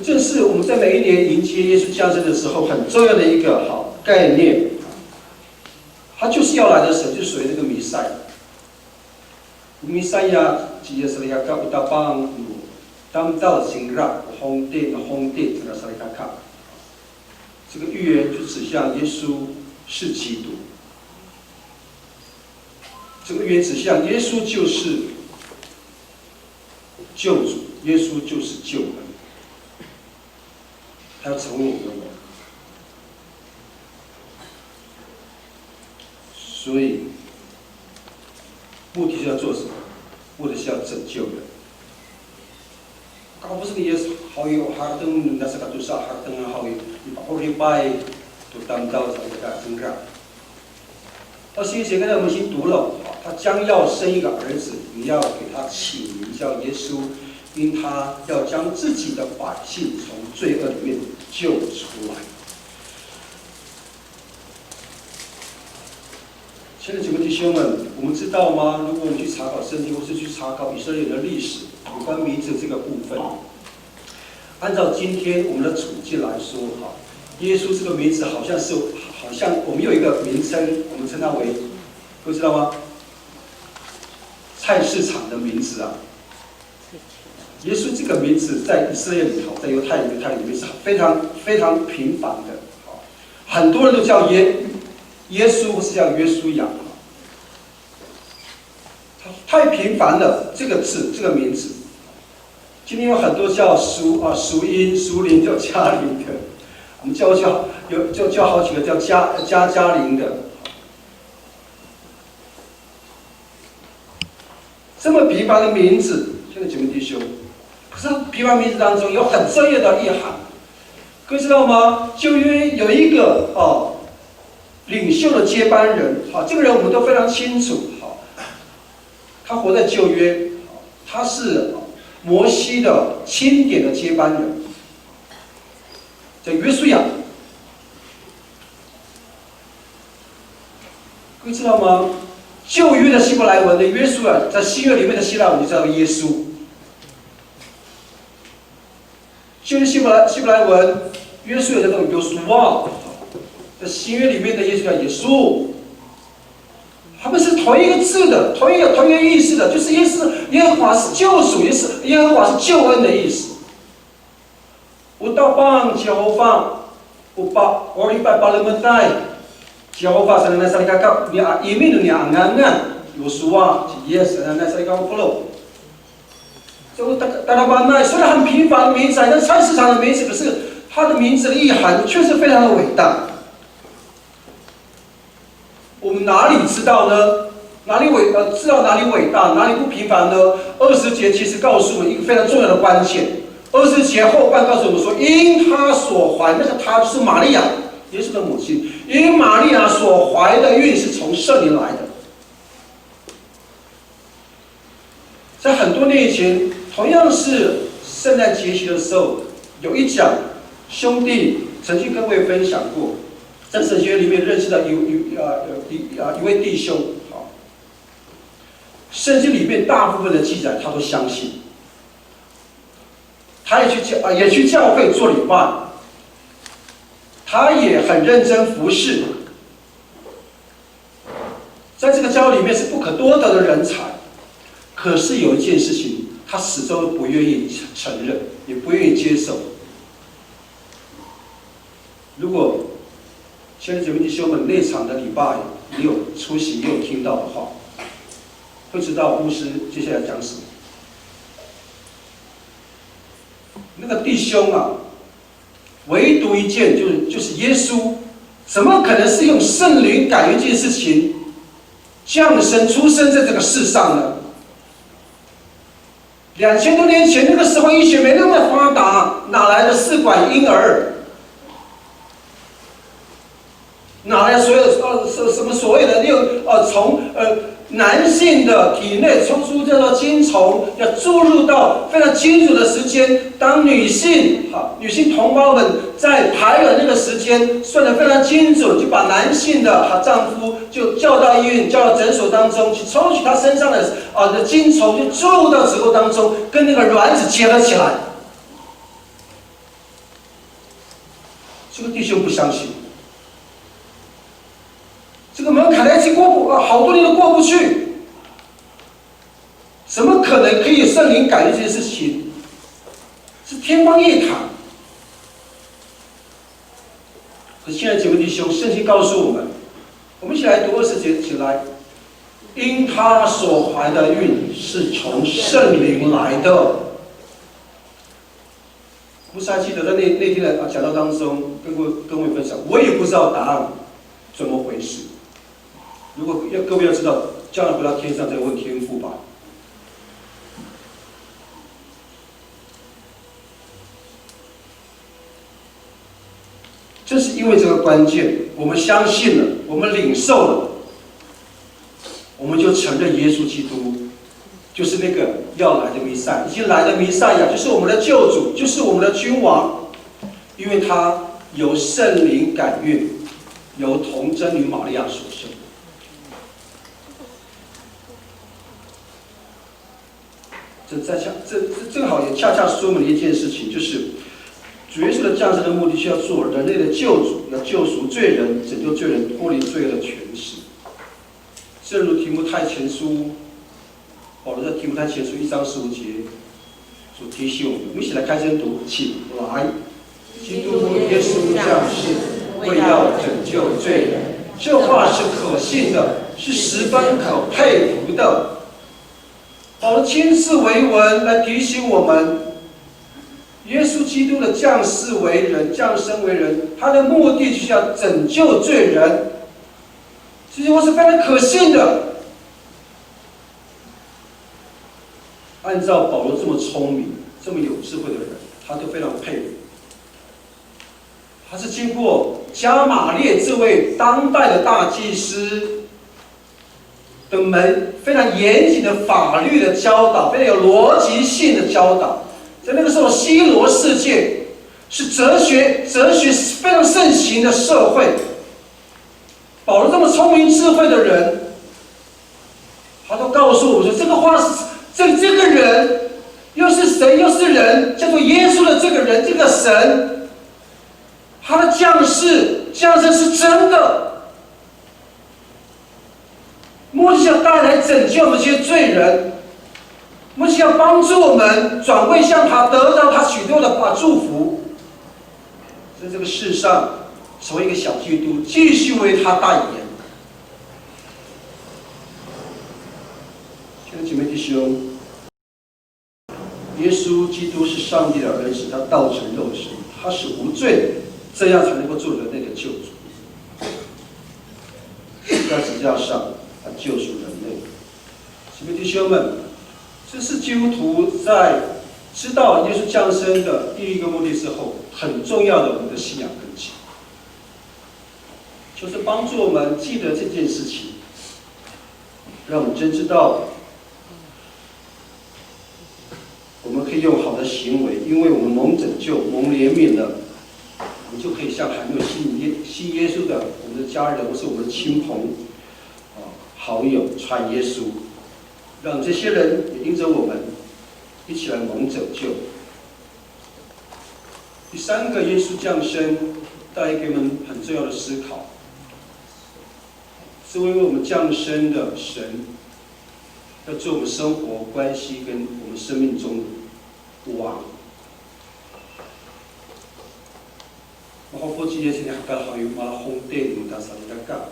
正是我们在每一年迎接耶稣降生的时候，很重要的一个好概念。他就是要来的神，就是属于那个弥赛亚。弥赛亚只是来个乌达邦路，当到新拉红地这个是来看。这个预言就指向耶稣是基督。这个预言指向耶稣就是救主，耶稣就是救恩，他要成为我们的王。所以，目的是要做什么？目的是要拯救人。Kalau不是你也好有哈登那是个都是哈登啊好有，你把后礼拜都当到这个增长。21节跟我们已经读了，他将要生一个儿子，你要给他起名叫耶稣，因他要将自己的百姓从罪恶里面救出来。亲爱的姐妹弟兄们，我们知道吗？如果我们去查考圣经，或是去查考以色列的历史，有关名字这个部分，按照今天我们的处境来说，哈，耶稣这个名字好像我们有一个名称，我们称它为，各位知道吗？菜市场的名字啊。耶稣这个名字在以色列里头，在犹太里面是非常非常频繁的，很多人都叫耶稣或是叫约书亚，太频繁了。这个字，这个名字，今天有很多叫属阴、属灵叫加灵的，我们叫好几个叫加灵的，这么频繁的名字，现在姐妹弟兄，可是频繁名字当中有很深远的意涵，各位知道吗？旧约有一个领袖的接班人，好，这个人我们都非常清楚，好，他活在旧约，他是摩西的钦点的接班人，叫约书亚。各位知道吗？旧约的希伯来文的约书亚，在新约里面的希腊文就叫耶稣。旧约希伯来文约书亚叫做约书亚。在新约里面的耶稣叫耶稣，他们是同一个字的，同一个意思的，就是耶和华是救赎，耶和华是救恩的意思。我到邦耶和华，我把我礼拜把人们带，耶和华神那萨利卡卡，你啊一面的你啊安安，耶稣啊，耶神那萨利卡布罗。就大家把那虽然很平凡的名字，像菜市场的名字，可是它的名字的意涵却是非常的伟大。我们哪里知道呢？知道哪里伟大，哪里不平凡呢？20节其实告诉我们一个非常重要的关键。20节后半告诉我们说，因他所怀，那个他就是玛利亚，耶稣的母亲，因玛利亚所怀的孕是从圣灵来的。在很多年以前，同样是圣诞节期的时候，有一讲兄弟曾经跟各位分享过。在神学里面认识到一位弟兄，圣经里面大部分的记载他都相信，他也去教会做礼拜，他也很认真服侍，在这个教会里面是不可多得的人才。可是有一件事情，他始终不愿意承认，也不愿意接受。如果亲爱的姐妹弟兄们，那场的礼拜你有出席，也有听到的话，会知道牧师接下来讲什么。那个弟兄啊，唯独一件就是耶稣，怎么可能是用圣灵感应这件事情降生出生在这个世上呢？2000多年前，那个时候医学没那么发达，哪来的试管婴儿？哪来所谓的从男性的体内抽出叫做精虫，要注入到非常清楚的时间。当女性同胞们在排卵那个时间算得非常精准，就把男性的丈夫就叫到医院、叫到诊所当中去抽取他身上的精虫，就注入到子宫当中，跟那个卵子结合起来。这个弟兄不相信。这个门槛一直好多年都过不去，怎么可能可以圣灵感应这件事情？是天方夜谭。可是，亲爱的姐妹弟兄，圣经告诉我们，我们一起来读20节，起来。因他所怀的孕是从圣灵来的，牧师还记得在那天的讲道当中，跟各位分享，我也不知道答案怎么回事。如果各位要知道，将来回到天上再问天父吧。正是因为这个关键，我们相信了，我们领受了，我们就承认耶稣基督就是那个要来的弥赛，已经来的弥赛亚，就是我们的救主，就是我们的君王，因为他由圣灵感孕，由童贞女玛利亚所生。这正好也恰恰说明了一件事情，就是主耶稣的降生的目的是要做人类的救主，要救赎罪人，拯救罪人脱离罪恶的权势。正如提摩太前书，保罗在提摩太前书1章15节所提醒我们，我们一起来开声读，请来。基督耶稣降世，为要拯救罪人。这话是可信的，是十分可佩服的。保罗亲自为文来提醒我们，耶稣基督的降世为人、降生为人，他的目的就是要拯救罪人。这句话是非常可信的。按照保罗这么聪明、这么有智慧的人，他都非常佩服。他是经过加玛列这位当代的大祭司的非常严谨的法律的教导，非常有逻辑性的教导。在那个时候，希罗世界是哲学非常盛行的社会。保罗这么聪明智慧的人，他都告诉我们说，这个话是这个人又是谁？又是人，叫做耶稣的这个人，这个神，他的降生是真的。目的是要带来拯救我们这些罪人，目的是要帮助我们转归向他，得到他许多的祝福，在这个世上成为一个小基督，继续为他代言。亲爱的姐妹弟兄，耶稣基督是上帝的儿子，他道成肉身，他是无罪的，这样才能够做人类的救主。在十字架上，他救赎人类。姐妹弟兄们，这是基督徒在知道耶稣降生的第一个目的之后，很重要的我们的信仰根基，就是帮助我们记得这件事情，让我们真知道，我们可以用好的行为，因为我们蒙拯救、蒙怜悯了，我们就可以向还没有信耶稣的我们的家人或是我们的亲朋、好友传耶稣，让这些人也因着我们一起来蒙拯救。第三个，耶稣降生带给我们很重要的思考，是为我们降生的神要做我们生活关系跟我们生命中的王。我好过今天今天还好有马红带领大家来干。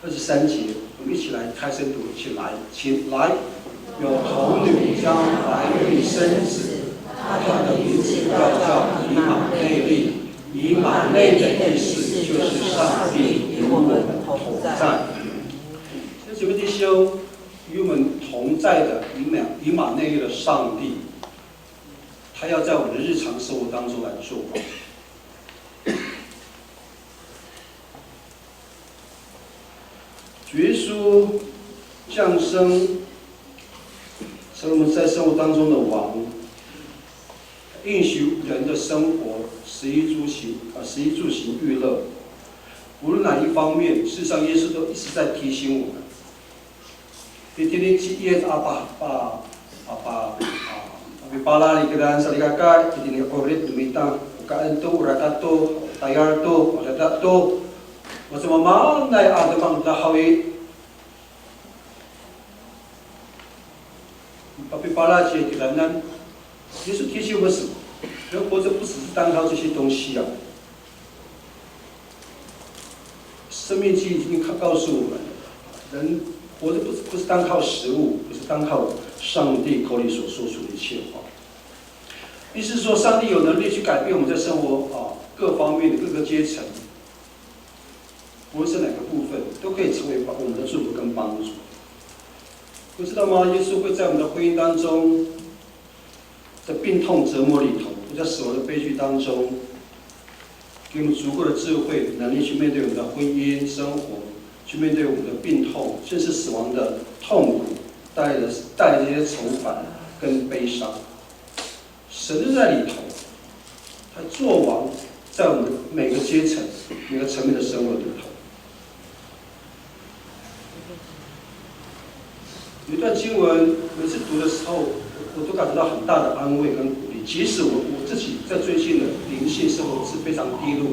23节，我们一起来开声读，一起来，请来。有童女将怀孕生子，她的名字要叫以马内利。以马内的意思就是上帝与我们同在。姐妹弟兄，与我们同在的以马内利的上帝，他要在我们的日常生活当中来做工。主耶稣降生，成为我们在生活当中的王，应许人的生活食衣住行娱乐，无论哪一方面，事实上耶稣都一直在提醒我们。你天天去耶阿爸巴拉里kedan salikaka ini orit mitang kaan tu rakato tayar tu rakato tu macam mana nai ada bang dahawi tapi巴拉节给人呢，耶稣提醒我们什么？人活着不只是单靠这些东西啊。生命记已经告诉我们，人活着不是单靠食物，不是单靠上帝口里所说出的一切话。意思是说，上帝有能力去改变我们在生活各方面的各个阶层，无论是哪个部分，都可以成为我们的祝福跟帮助。你知道吗？耶稣会在我们的婚姻当中，在病痛折磨里头，在死亡的悲剧当中，给我们足够的智慧、能力去面对我们的婚姻生活，去面对我们的病痛，甚至死亡的痛苦，带来这些愁烦跟悲伤。神就在里头，他作王在我们每个阶层、每个层面的生活里头。有一段经文，每次读的时候，我都感觉到很大的安慰跟鼓励。即使我自己在最近的灵性生活是非常低落，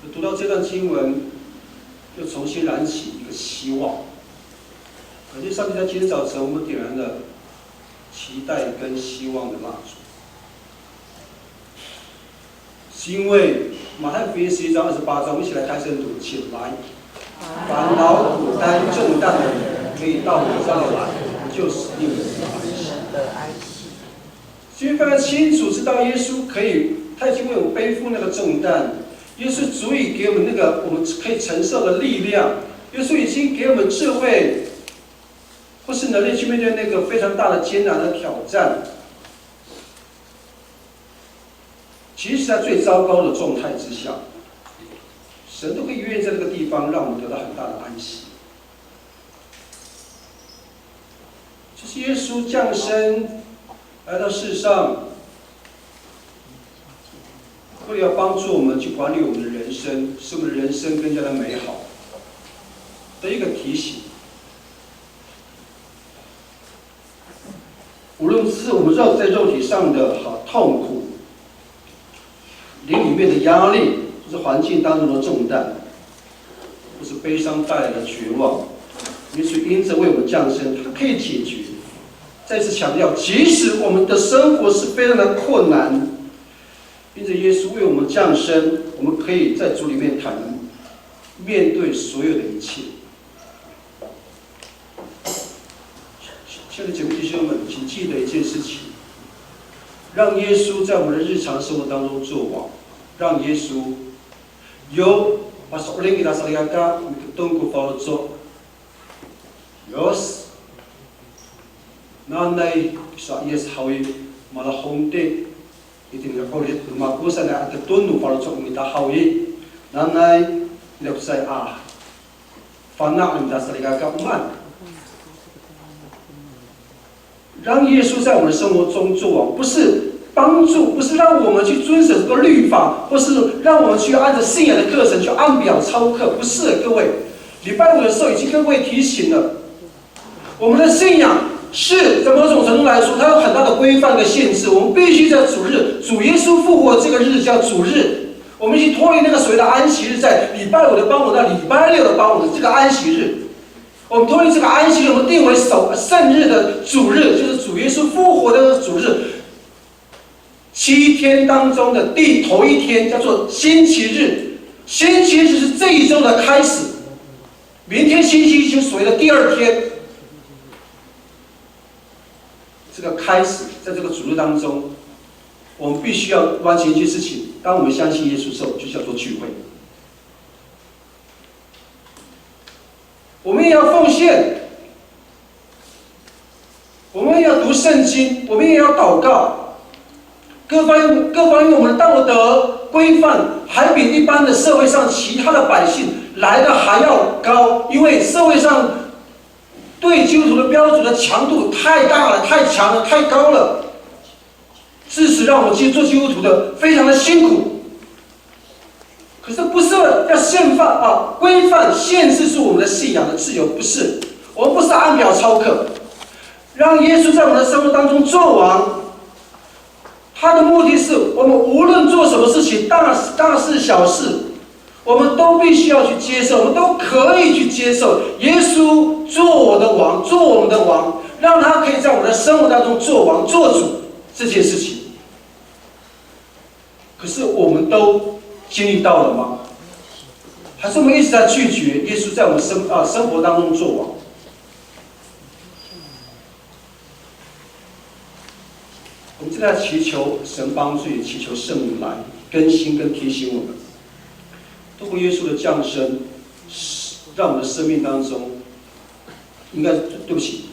我读到这段经文，又重新燃起一个希望。感谢上帝在今天早晨，我们点燃了期待跟希望的蜡烛，是因为马太福音11章28章，我们一起来开声读，起来。烦恼苦担重担的人，可以到我这里来，我就是令人安息。所以非常清楚知道，耶稣可以，他已经为我们背负那个重担，耶稣足以给我们那个我们可以承受的力量，耶稣已经给我们智慧，或是能力去面对那个非常大的艰难的挑战。其实，在最糟糕的状态之下，神都会愿意在这个地方让我们得到很大的安息。就是耶稣降生来到世上，为了要帮助我们去管理我们的人生，使我们的人生更加的美好的一个提醒。无论是我们在肉体上的痛苦，灵里面的压力，或是环境当中的重担，或是悲伤带来的绝望，耶稣因着为我们降生，他可以解决。再次强调，即使我们的生活是非常的困难，因着耶稣为我们降生，我们可以在主里面坦然面对所有的一切。亲爱的姐妹弟兄们，请记得一件事情：让耶稣在我们的日常生活当中作王，让耶稣有pasok uling kita sa liyaga mikutungko paulo Diyos nanay sa yes hawi malahonte itingakolit lumakusa na atatunu paulo umita hawi nanay lepsay fanak limita sa liyaga uman。让耶稣在我们的生活中作王，不是帮助，不是让我们去遵守这个律法，或是让我们去按着信仰的课程去按表操课，不是。各位，礼拜5的时候已经跟各位提醒了，我们的信仰是在某种程度来说，它有很大的规范跟限制。我们必须在主日，主耶稣复活这个日叫主日，我们已经脱离那个所谓的安息日，在礼拜5的帮我到礼拜6的帮我的这个安息日。我们脱离这个安息日，我们定为圣日的主日，就是主耶稣复活的主日。7天当中的头一天叫做星期日，星期日是这一周的开始，明天星期一就所谓的第2天。这个开始，在这个主日当中，我们必须要完成一件事情：当我们相信耶稣之后，就叫做聚会。我们也要奉献，我们也要读圣经，我们也要祷告。各方面，我们的道德规范还比一般的社会上其他的百姓来的还要高，因为社会上对基督徒的标准的强度太大了、太强了、太高了，致使让我们做基督徒的非常的辛苦。可是不是要规范限制住我们的信仰的自由，不是。我们不是按表操课，让耶稣在我们的生活当中作王。他的目的是我们无论做什么事情，大事小事，我们都必须要去接受，我们都可以去接受耶稣做我的王，做我们的王，让他可以在我们的生活当中做王做主这件事情。可是我们都经历到了吗？还是我们一直在拒绝耶稣在我们生活当中作王？我们正在祈求神帮助，也祈求圣灵来更新跟提醒我们。透过耶稣的降生，让我们的生命当中，应该对不起，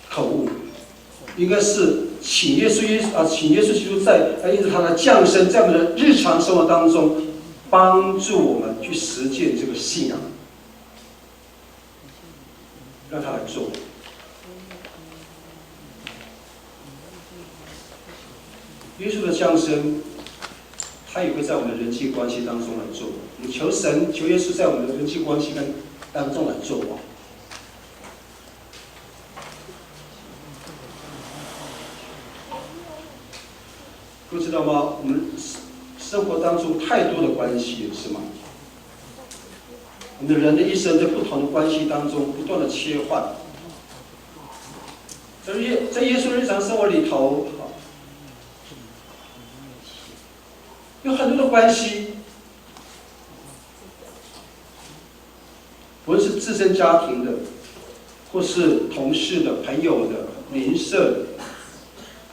口误，应该是请耶稣基督因着他的降生，在我们的日常生活当中，帮助我们去实践这个信仰，让他来做。耶稣的降生，他也会在我们的人际关系当中来做。我们求神、求耶稣在我们的人际关系当中来做王。各位知道吗？我们生活当中太多的关系，是吗？我们的人的一生在不同的关系当中不断的切换。在耶稣的日常生活里头，有很多的关系，无论是自身家庭的，或是同事的、朋友的、邻舍的，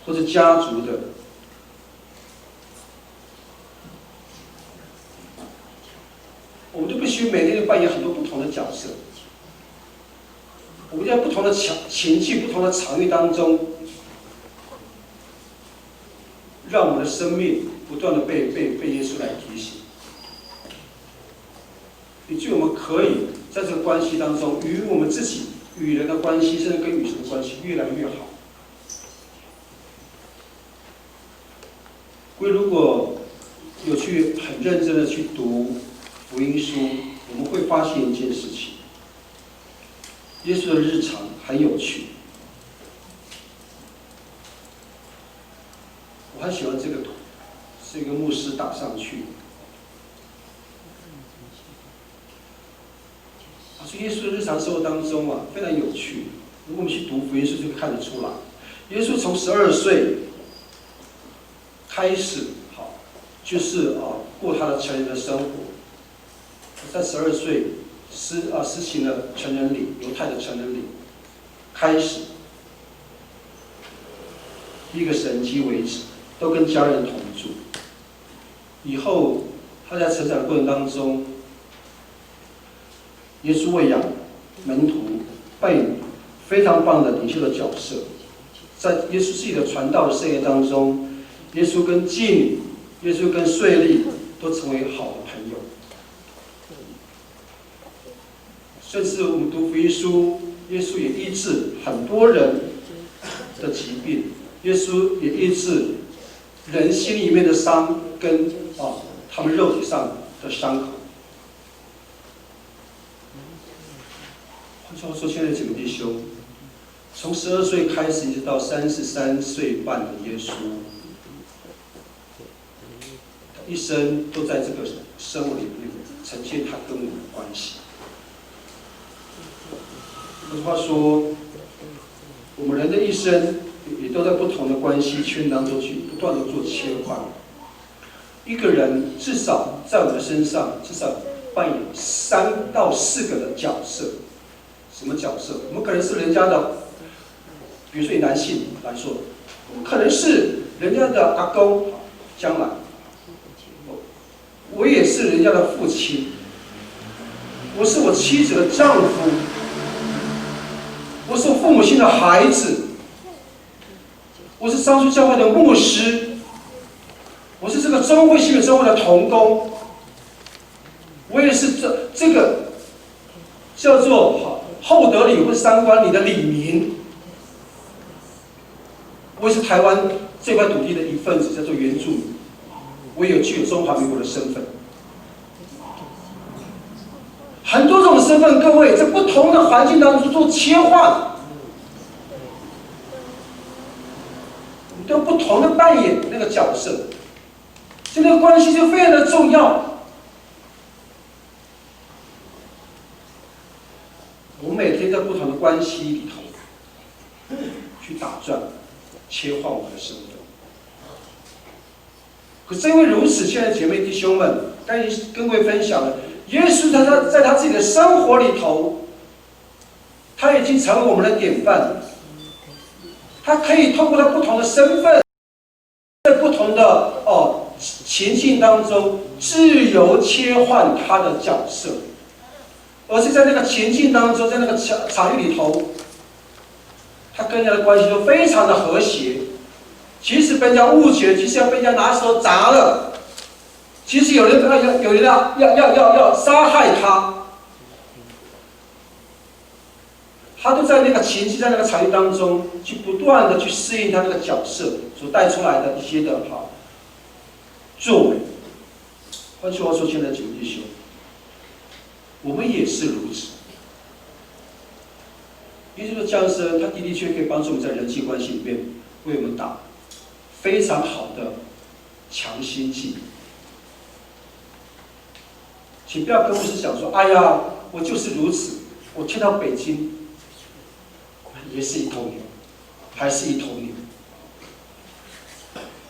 或是家族的。我们都必须每天扮演很多不同的角色。我们在不同的情境、不同的场域当中，让我们的生命不断的被耶稣来提醒，以至于我们可以在这个关系当中，与我们自己、与人的关系，甚至跟与神的关系越来越好。各位如果有去很认真的去读福音书，我们会发现一件事情：耶稣的日常很有趣。我很喜欢这个图，是一个牧师打上去。所以耶稣的日常生活当中非常有趣。如果我们去读福音书，就看得出来，耶稣从12岁开始，就是过他的成人的生活。在12岁施行了成人礼，犹太的成人礼，开始第一个神迹为止，都跟家人同住。以后他在成长的过程当中，耶稣喂养门徒，扮演非常棒的领袖的角色。在耶稣自己的传道的事业当中，耶稣跟妓女、耶稣跟税吏都成为好的朋友。甚至我们读福音书，耶稣也医治很多人的疾病，耶稣也医治人心里面的伤跟他们肉体上的伤口。换句话说，亲爱的姐妹弟兄，从12岁开始一直到33岁半的耶稣，他一生都在这个生活里面呈现他跟我们的关系。换句话说，我们人的一生也都在不同的关系圈当中去不断的做切换。一个人至少在我们的身上，至少扮演3到4个的角色。什么角色？我们可能是人家的，比如说以男性来说，我们可能是人家的阿公，将来，我也是人家的父亲，我是我妻子的丈夫。我是我父母亲的孩子，我是桑树教会的牧师，我是这个中会新美教会的同工，我也是这个叫做厚德里或三观里的里民，我也是台湾这块土地的一份子，叫做原住民，我也具有中华民国的身份。很多种身份，各位在不同的环境当中做切换，我们都不同的扮演那个角色，这个关系就非常的重要。我们每天在不同的关系里头去打转、切换我们的身份。可是因为如此，亲爱的姐妹弟兄们，刚才跟各位分享了。耶稣在他自己的生活里头，他已经成为我们的典范。他可以透过他不同的身份，在不同的情境当中，自由切换他的角色，而是在那个情境当中，在那个场域里头，他跟人家的关系都非常的和谐。即使被人家误解，即使要被人家拿手砸了，即使有人要杀害他，他都在那个情境，在那个场域当中，去不断的去适应他那个角色所带出来的一些的作为。换句话说，亲爱的姐妹弟兄，我们也是如此。耶稣的降生，他的确可以帮助我们在人际关系里面为我们打非常好的强心剂。请不要跟牧师讲说：“哎呀，我就是如此，我去到北京也是一头牛，还是一头牛。”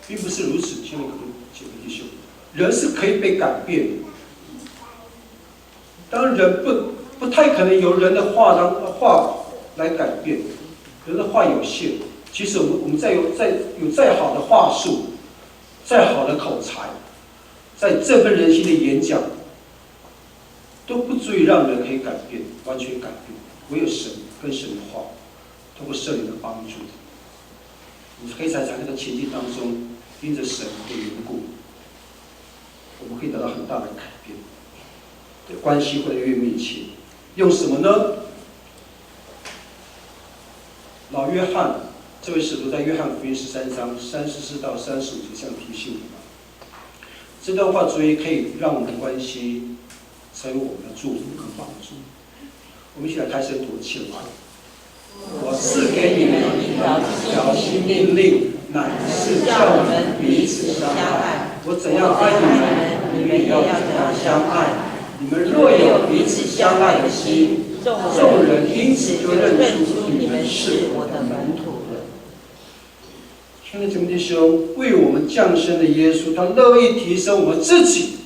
并不是如此，亲爱的姐妹弟兄，人是可以被改变的。当然，人不太可能由人的话来改变，人的话有限。其实我们有再好的话术，再好的口才，再振奋人心的演讲，都不足以让人可以改变，完全改变。唯有神跟神的话，通过圣灵的帮助，我们可以在那个情境当中，因着神的缘故，我们可以得到很大的改变，对关系会越密切。用什么呢？老约翰这位使徒在约翰福音13章34到35节这样提醒我们，这段话足以可以让我们的关系成为我们的祝福跟帮助。我们一起来开声读起来。我赐给你们一条新命令，乃是叫你们彼此相爱。我怎样爱你们，你们也要怎样相爱。你们若有彼此相爱的心，众人因此就认出你们是我的门徒了。亲爱的姐妹弟兄，为我们降生的耶稣，他乐意提升我们自己，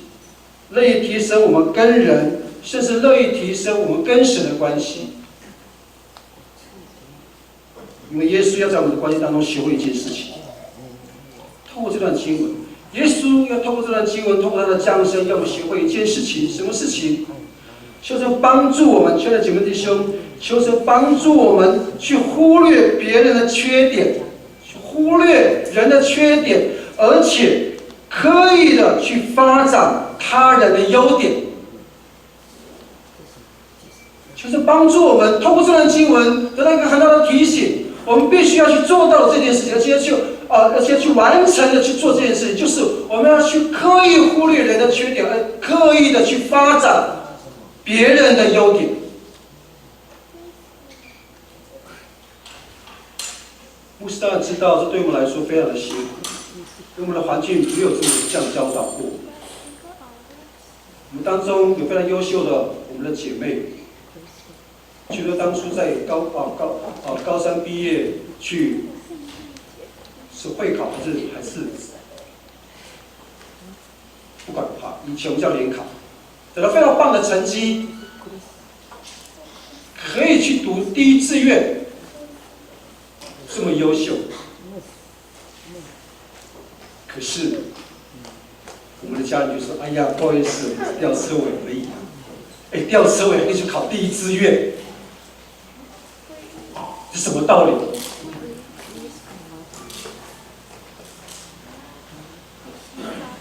乐意提升我们跟人，甚至乐意提升我们跟神的关系。因为耶稣要在我们的关系当中学会一件事情，透过这段经文，耶稣要透过这段经文，透过他的降生，要我们学会一件事情，什么事情？求神帮助我们，亲爱的姐妹弟兄，求神帮助我们去忽略别人的缺点，去忽略人的缺点，而且刻意的去发展他人的优点。求神帮助我们，透过这段经文得到一个很大的提醒。我们必须要去做到这件事情，而且去完成的去做这件事情，就是我们要去刻意忽略人的缺点，而刻意的去发展别人的优点。牧师当然知道，这对我们来说非常的辛苦，因为我们的环境没有这样教导过。我们当中有非常优秀的我们的姐妹。据说当初在高三毕业去是会考还是不管以前我们叫联考，得到非常棒的成绩，可以去读第一志愿，这么优秀。可是我们的家人就说：“哎呀，不好意思，吊车尾而已啊，吊车尾可以去考第一志愿。”是什么道理？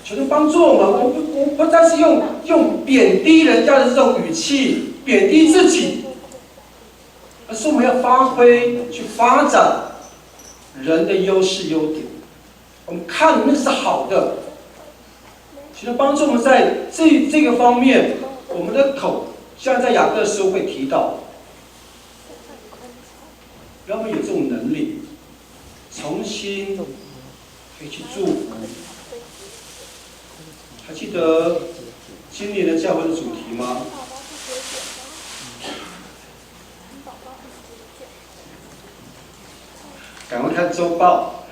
求神帮助我们，我不再是用贬低人家的这种语气，贬低自己，而是我们要发挥、去发展人的优势、优点。我们看那是好的，求神帮助我们在这个方面，我们的口，像在雅各书会提到。让我们有这种能力，重新可以去祝福。还记得今年的教会的主题吗？赶快看周报。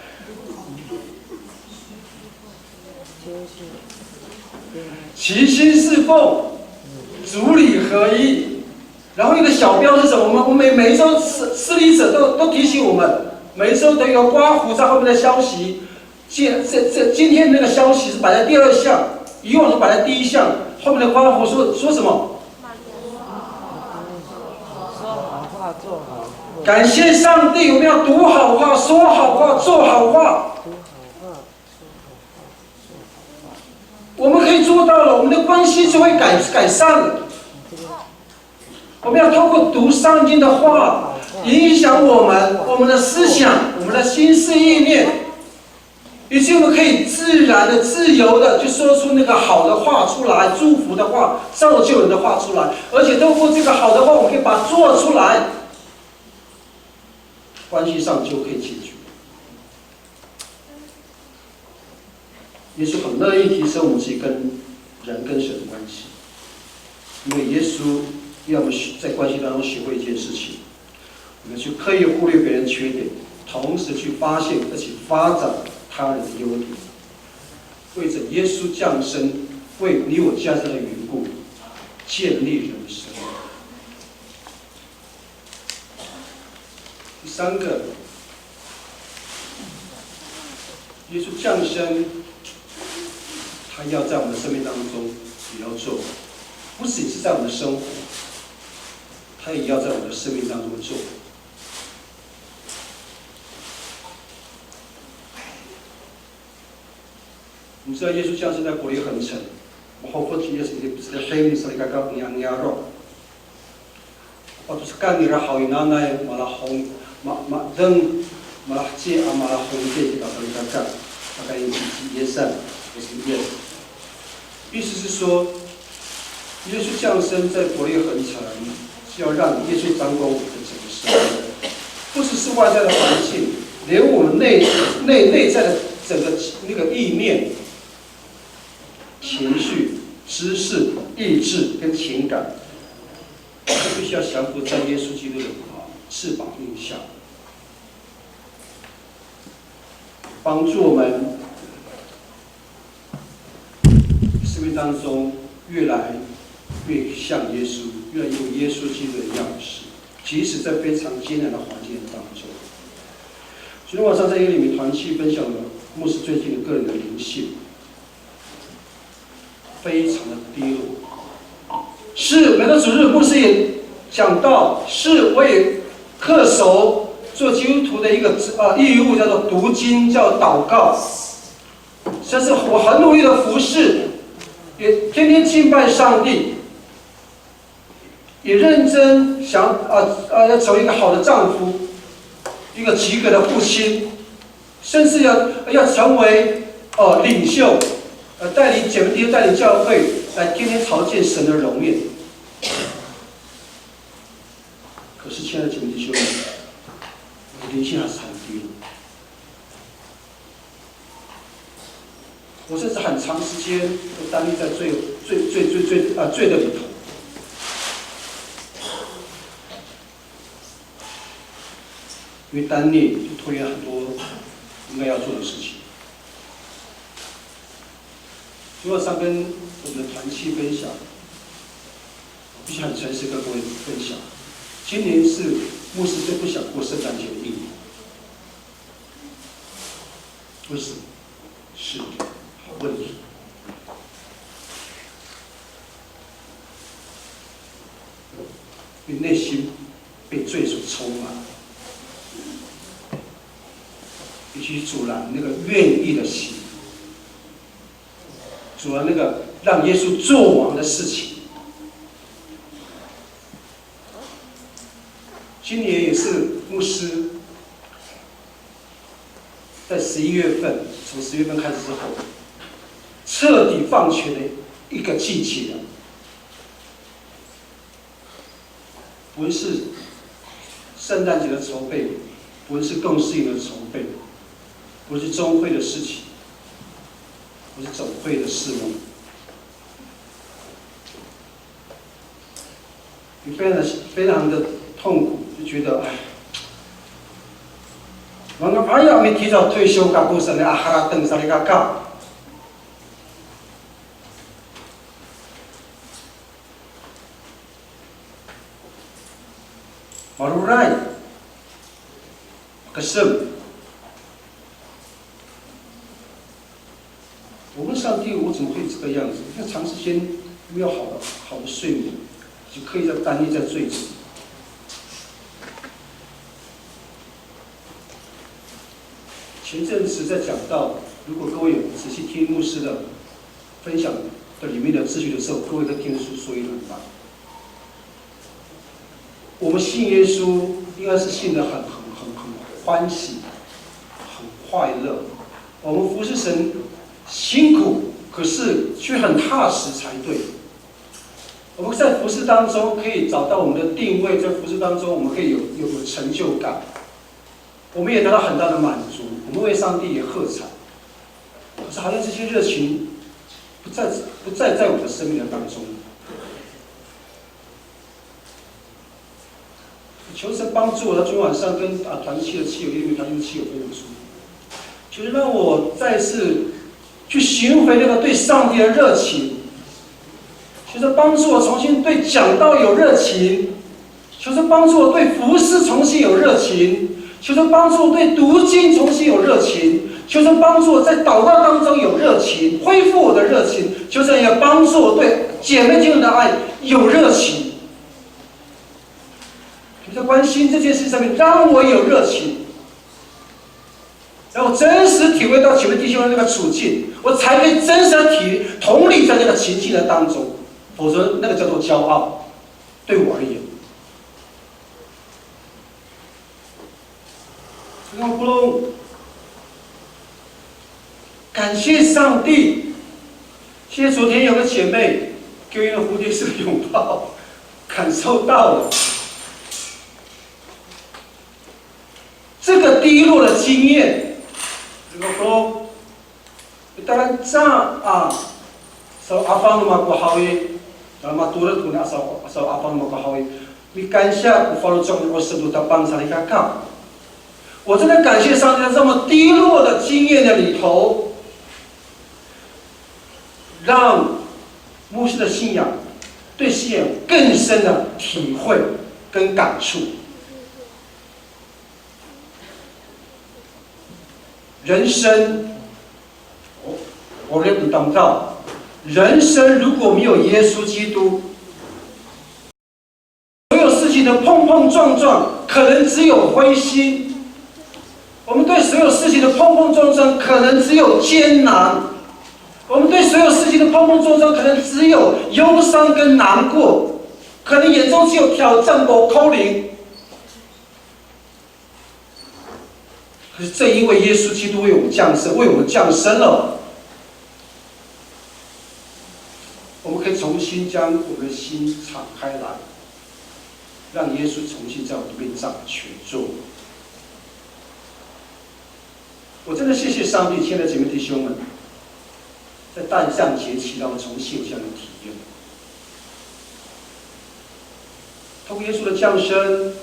齐心侍奉，主理合一。然后一个小标是什么？我们每一周施礼者都提醒我们，每周都有刮胡在后面的消息。今天那个消息是摆在第2项，以往是摆在第1项，后面的刮胡说什么？感谢上帝，我们要读好话、说好话、做好话。我们可以做到了，我们的关系就会改善了。我们要透过读上帝的话，影响我们的思想、我们的心思意念，以及我们可以自然的、自由的去说出那个好的话出来，祝福的话、造就人的话出来，而且透过这个好的话，我们可以把它做出来，关系上就可以解决。耶稣很乐意提升我们自己跟人跟神的关系，因为耶稣要我们在关系当中学会一件事情，我们去刻意忽略别人缺点，同时去发现而且发展他人的优点，为着耶稣降生，为你我家人的缘故，建立人的生命。第3个，耶稣降生。他要在我们的生命当中也要做，不仅是在我们的生活，他也要在我们的生命当中做。我们知道耶稣降生在伯利恒城，然后过去也是在黑里是那个羊肉，或者是干你的好运奶奶马拉红马灯马拉街啊马拉红街这个那个干，大概有几耶山。意思是说，耶稣降生在伯利恒城，是要让耶稣掌管我们的整个生活，不只是外在的环境，连我们内在的整个那个意念、情绪、知识、意志跟情感，都必须要降服在耶稣基督的翅膀印下，帮助我们。生命当中越来越像耶稣，越来越有耶稣基督的样式，即使在非常艰难的环境当中。昨天晚上在一个里面团契分享了牧师最近的个人的灵性，非常的低落。是每个主日牧师也讲到，是我也恪守做基督徒的一个义务，叫做读经，叫祷告。甚至我很努力的服侍。也天天敬拜上帝，也认真想要成为一个好的丈夫，一个及格的父亲，甚至要成为领袖，带领姐妹弟兄带领教会来天天朝见神的荣耀。可是亲爱的姐妹弟兄，我的灵性还是很低。我甚至很长时间都单立在罪的里头。因为单立就拖延很多应该要做的事情。昨晚上跟我们的团契分享，必须很诚实跟各位分享，今年是牧师最不想过圣诞节的一年。为什么？是好问题。你内心被罪所充满，必须阻拦那个愿意的心，阻拦那个让耶稣做王的事情。今年也是牧师在11月份，从10月份开始之后，彻底放权的一个季节了。不论是圣诞节的筹备，不论是共事营的筹备，不论是中会的事情，不是总会的事务，你非常的痛苦，就觉得哎，我们哎呀，没提早退休，干部生的啊哈拉等啥哩个搞。马路来，可是，我问上帝，我怎么会这个样子？因为长时间没有好的睡眠，就刻意在单一在罪中。前阵子在讲到，如果各位有仔细听牧师的分享的里面的秩序的时候，各位都听得出所以然吧？我们信耶稣，应该是信得很欢喜，很快乐。我们服侍神辛苦，可是却很踏实才对。我们在服侍当中可以找到我们的定位，在服侍当中我们可以有成就感，我们也得到很大的满足，我们为上帝也喝彩。可是好像这些热情不再在我的生命的当中。求神帮助我，在昨天晚上跟团契的亲友，因为团契的亲友分享出，就是让我再次去寻回那个对上帝的热情，求神帮助我重新对讲道有热情，求神帮助我对服事重新有热情，求神帮助我对读经重新有热情，求神帮助我在祷告当中有热情，恢复我的热情，求神也帮助我对姐妹亲友的爱有热情。在关心这件事上面，让我有热情，让我真实体会到姐妹弟兄的那个处境，我才可以真实的同理在那个情境的当中，否则那个叫做骄傲，对我而言。让不隆，感谢上帝，谢谢昨天有个姐妹给我一个蝴蝶式的拥抱，感受到了。这个低落的经验，这个说，当然这受阿方的嘛不好诶，嘛多了多呢受阿方的嘛不好诶，你感谢我发了中我深度的帮助你看看，我真的感谢上帝在这么低落的经验的里头，让牧师的信仰对信仰更深的体会跟感触。人生，我也不当到。人生如果没有耶稣基督，所有事情的碰碰撞撞，可能只有灰心。我们对所有事情的碰碰撞撞，可能只有艰难。我们对所有事情的碰碰撞撞，可能只有忧伤跟难过，可能眼中只有挑战和扣零。可是正因为耶稣基督为我们降生了，我们可以重新将我们的心敞开来，让耶稣重新在我们里面掌权做。我真的谢谢上帝，亲爱的姐妹弟兄们，在诞降节期让我重新有这样的体验。通过耶稣的降生，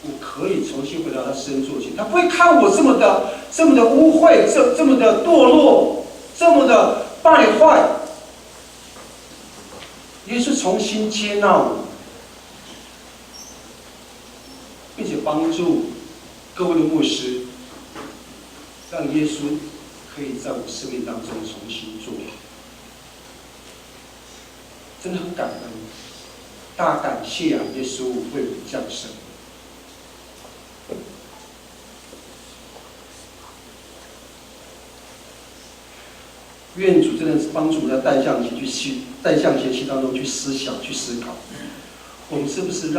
我可以重新回到他身做去，他不会看我这么的污秽，这么的堕落，这么的败坏。耶稣重新接纳我，并且帮助各位的牧师，让耶稣可以在我生命当中重新做。真的很感恩，大感谢啊！耶稣为我降生。愿主真的是帮助我们在诞降节期当中去思想、去思考，我们是不是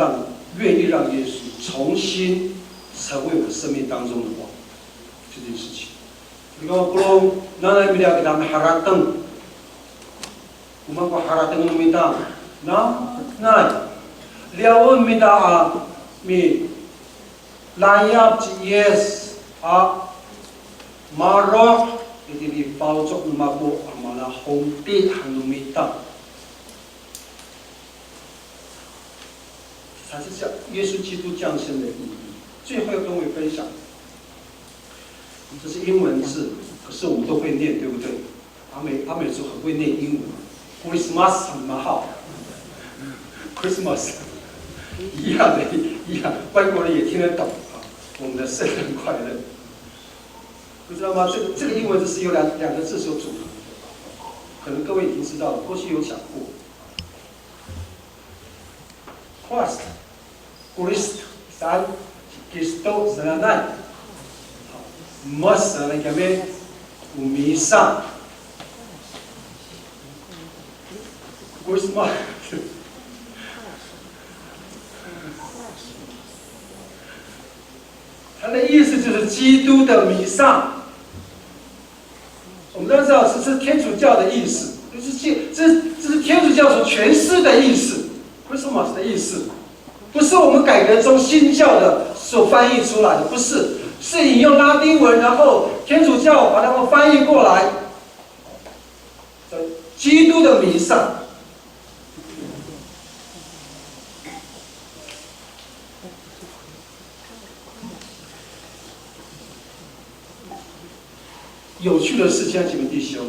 愿意让耶稣重新成为我生命当中的王这件事情。Ikaw belum nanay bila kita haratang, umang haratang numita, na nay, liawon mida mi layap yes marok iti di paujok umako amala homti hanumita。才是耶稣基督降生的意义。最后要跟各位分享，这是英文字，可是我们都会念，对不对？阿美族很会念英文 ，Christmas 很蛮好 ，Christmas 一样的，一样，外国人也听得懂啊。我们的圣诞快乐，不知道吗？这个英文字是由两个字所组成的，可能各位已经知道了，过去有讲过。Christ 三，Cristo 神奈，好 ，Mas 那个咩？有弥撒 ，Christmas。它的意思就是基督的弥撒。我们都知道这是天主教的意思，这是天主教所诠释的意思 ，Christmas 的意思，不是我们改革中新教的所翻译出来的，不是，是引用拉丁文，然后天主教把它们翻译过来，基督的弥撒。有趣的是，亲爱的弟兄，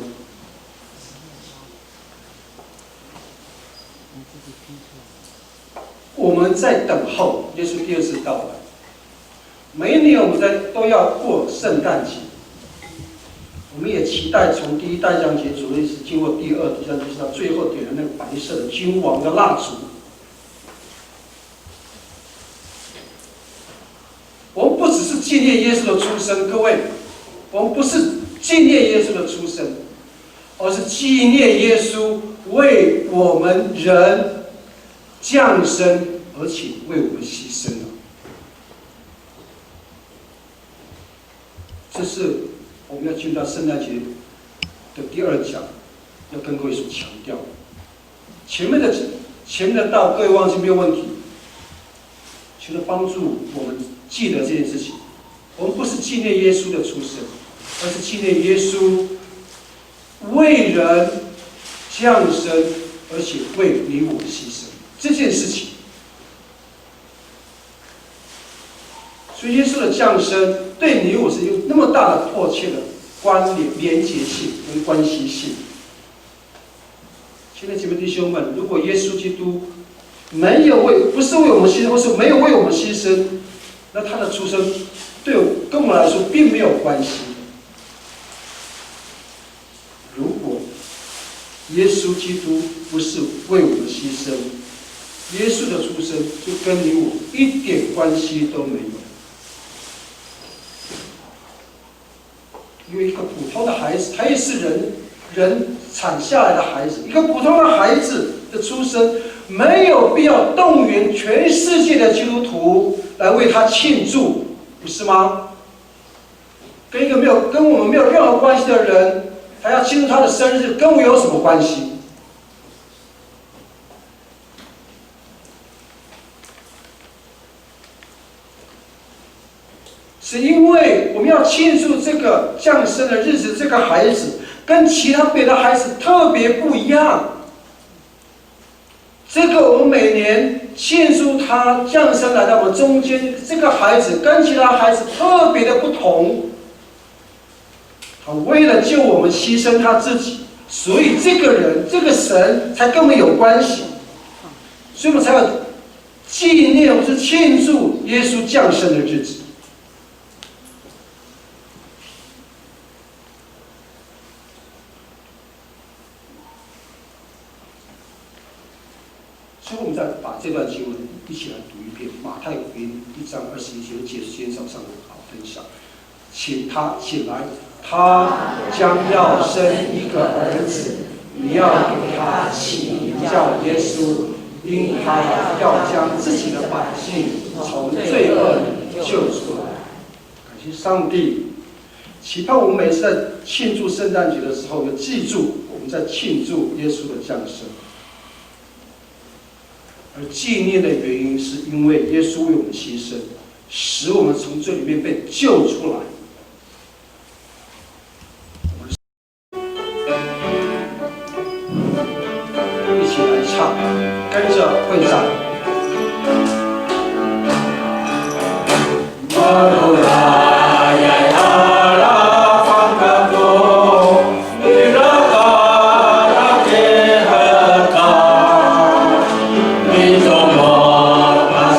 我们在等候耶稣第二次到来。每一年我们都要过圣诞节，我们也期待从第一代降节主日是经过第二代降节，到最后点的那个白色的君王的蜡烛。我们不只是纪念耶稣的出生，各位，我们不是纪念耶稣的出生，而是纪念耶稣为我们人降生，而且为我们牺牲了。这是我们要进入到圣诞节的第二讲，要跟各位所强调。前面的道，各位忘记没有问题。求着帮助我们记得这件事情。我们不是纪念耶稣的出生，而是纪念耶稣为人降生，而且为你我牺牲这件事情。所以耶稣的降生对你我是有那么大的迫切的关联、连结性跟关系性。亲爱的姐妹弟兄们，如果耶稣基督不是为我们牺牲，或是没有为我们牺牲，那他的出生跟我们来说并没有关系。如果耶稣基督不是为我们牺牲，耶稣的出生就跟你我一点关系都没有。因为一个普通的孩子，他也是人产下来的孩子，一个普通的孩子的出生，没有必要动员全世界的基督徒来为他庆祝，不是吗？跟我们没有任何关系的人，还要庆祝他的生日，跟我有什么关系？是因为我们要庆祝这个降生的日子，这个孩子跟其他别的孩子特别不一样。这个我们每年庆祝他降生来到我们中间，这个孩子跟其他孩子特别的不同。他为了救我们牺牲他自己，所以这个人、这个神才跟我们有关系。所以我们才有纪念或是庆祝耶稣降生的日子。所以我们再把这段经文一起来读一遍，《马太福音》1章21节的解释，今天早上好分享。请他起来，他将要生一个儿子，你要给他起名叫耶稣，因他要将自己的百姓从罪恶里救出来。感谢上帝，期盼我们每次在庆祝圣诞节的时候，要记住我们在庆祝耶稣的降生。而纪念的原因，是因为耶稣为我们牺牲，使我们从罪里面被救出来。一起来唱，跟着会唱。Come on.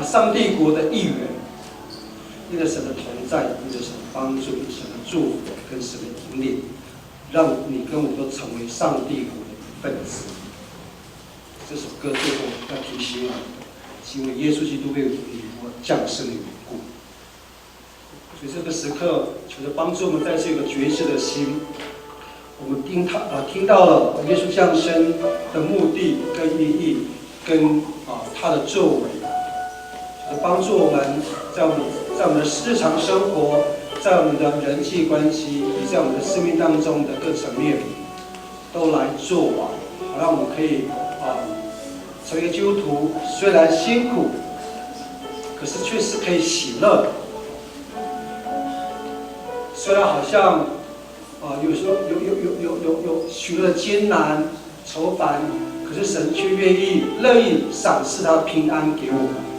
上帝国的一员，因着神的同在，因着神的帮助，因着神的祝福跟神的引领，让你跟我都成为上帝国的一份子。这首歌最后要提醒我们的，是因为耶稣基督为我降生的缘故。所以这个时刻，求着帮助我们再次有个觉知的心。我们听到了耶稣降生的目的跟意义，跟他的作为。帮助我们在我们的日常生活，在我们的人际关系，以及在我们的生命当中的各层面，都来做王，好让我们可以成为一个基督徒，虽然辛苦，可是却是可以喜乐。虽然好像有时候有许多的艰难愁烦，可是神却乐意赏赐他平安给我们。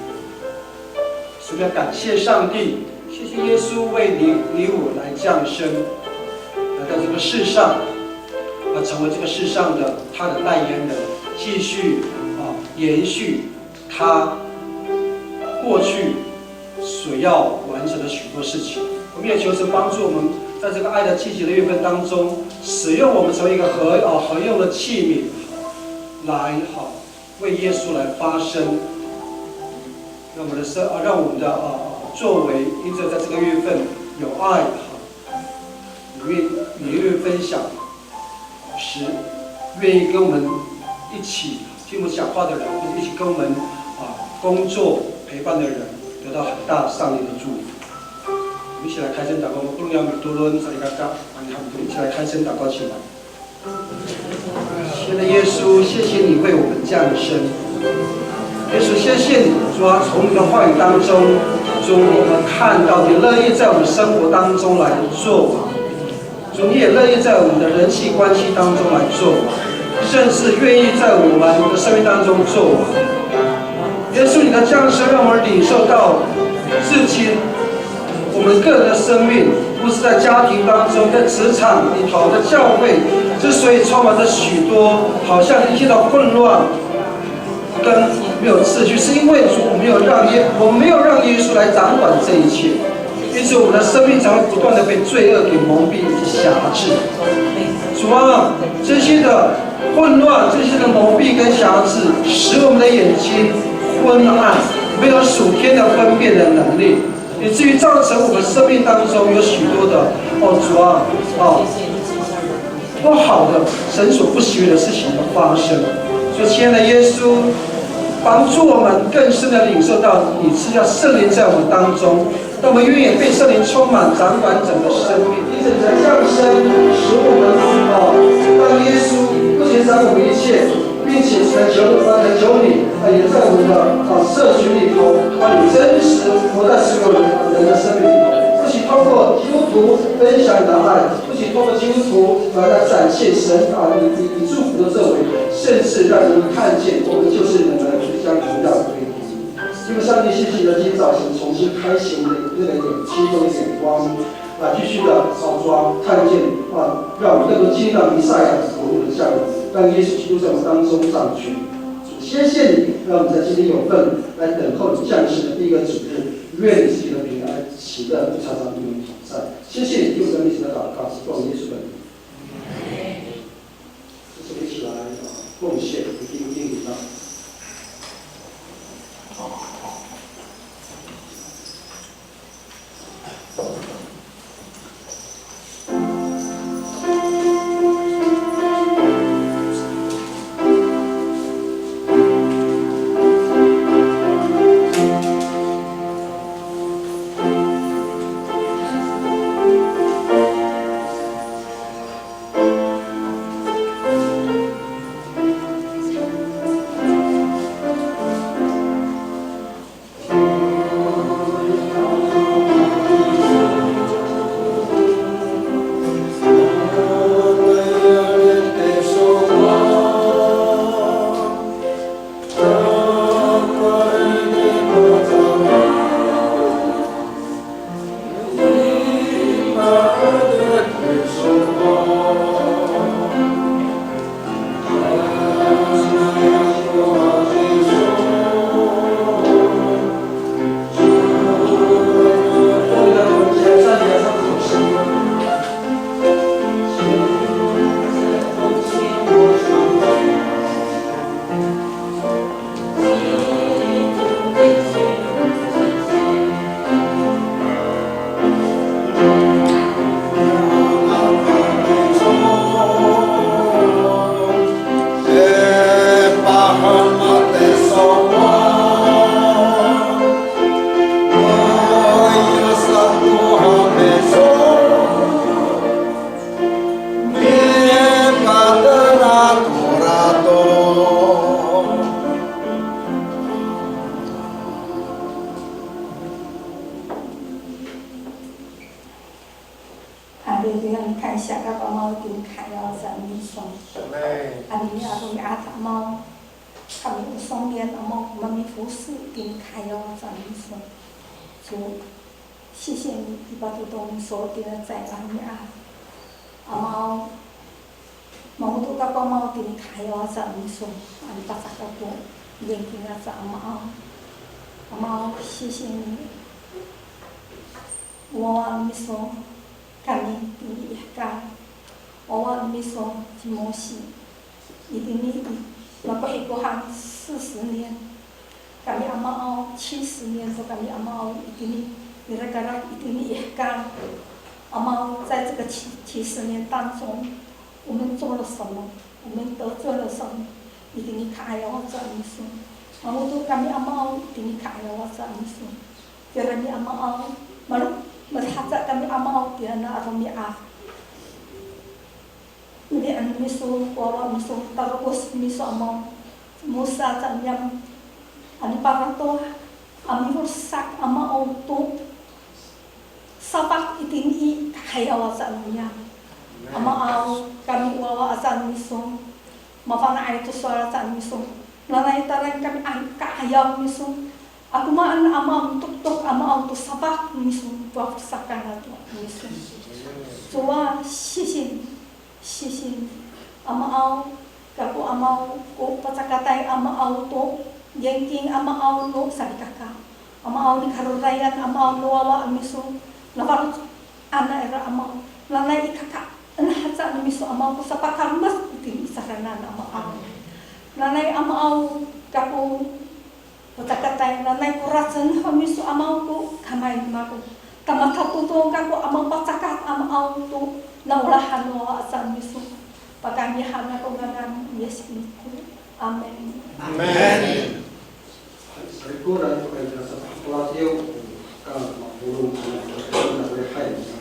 所以要感谢上帝，谢谢耶稣为你我来降生，来到这个世上，成为这个世上的他的代言人，继续延续他过去所要完成的许多事情。我们也求神帮助我们，在这个爱的季节的月份当中，使用我们成为一个合用的器皿，来为耶稣来发声。让我们的作为，因着在这个月份有爱，愿意分享时，愿意跟我们一起听我们讲话的人，一起跟我们工作陪伴的人，得到很大上帝的祝福。我们一起来开声祷告，我们不要米多伦萨利嘎嘎，我们一起来开声祷告起来。亲爱的耶稣，谢谢你为我们降生。耶稣，谢谢你，主啊，从你的话语当中，主我们看到你乐意在我们生活当中来做王，主你也乐意在我们的人际关系当中来做王，甚至愿意在我们的生命当中做王。耶稣，你的降生让我们领受到，至今我们个人的生命，不是在家庭当中，在职场里头，在教会，之所以充满着许多好像一切的混乱跟没有秩序，是因为主我们没有让耶稣来掌管这一切，因此我们的生命才会不断的被罪恶给蒙蔽以及辖制。主啊，这些的混乱，这些的蒙蔽跟辖制，使我们的眼睛昏暗，没有属天的分辨的能力，以至于造成我们生命当中有许多的主啊不好的神所不喜悦的事情的发生。所以，亲爱的耶稣，帮助我们更深的领受到你赐下圣灵在我们当中，让我们愿意被圣灵充满，掌管整个生命。因此，你的降生使我们让耶稣不仅掌管我们一切，并且才求你也在我们的社群里头，把你真实活在所有人的生命里头。不仅通过基督徒分享你的爱，不仅通过基督徒来展现神你祝福的作为，甚至让人看见我们就是你们将荣耀归你。因为上帝谢谢你的今早晨重新开启我们的那个心中的眼光，继续的抓看见让我们更多经历到弥赛亚的国度的降临，让耶稣基督在我们当中掌权。谢谢你，让我们在今天有份来等候你降世的第一个主日。愿你自己的平安喜乐常常与我们同在。谢谢你，用我们一起的祷告，是奉耶稣的名。这是我们一起来贡献一定礼拜。送。阿弥阿弥阿达猫，阿弥松莲阿猫，阿弥佛事顶开哟，赞弥送。主，谢谢你，你把这东西所有的在阿弥阿猫。mau tu kapal mau tini kaya sa misong ang pasak ako linking sa amao 谢谢你我misong kami tini ihkan我misong timosi ini napaipuhan 40 年 kami amao 70 年 so kami amao ini gara-gara ini ihkan amao 在这个70年当中我们做了什么？我们得罪了什么？一定你看我这一生，我都kami amal，一定你看我这一生。Kira ni amal，merhajat kami amal dia na aromia。Ini an misu wawa misu terus misu amal Musa jam ani parato ami rusak amal tu sabak itin I kaya wasannya. Amao kami wawa asan misong mafana ay to suara asan misong nanay tarang kami ay kaayam misong aku maan amam tuk amao to sabak misong wafsakan na to misong suwa sisin amao kaku amao ko patakatay amao to yengking amao no sabi kaka amao ni karurayan amao no wawa misong naparot ana era amao nanay ikaka Nahasa na miso amaw ko sa pakarmas itin isaranan amaw. Nanay amaw kapo patakatay nanay kurasan miso amaw ko kamay mako. Kamatutong kako amaw patakat amaw to naulahan mo asan miso. Pagkamihan ako nganan Yes Kristo. Amen. Amen. Sekuran ko ay nasa pagpapatiyo ka mapulong na rehay niya.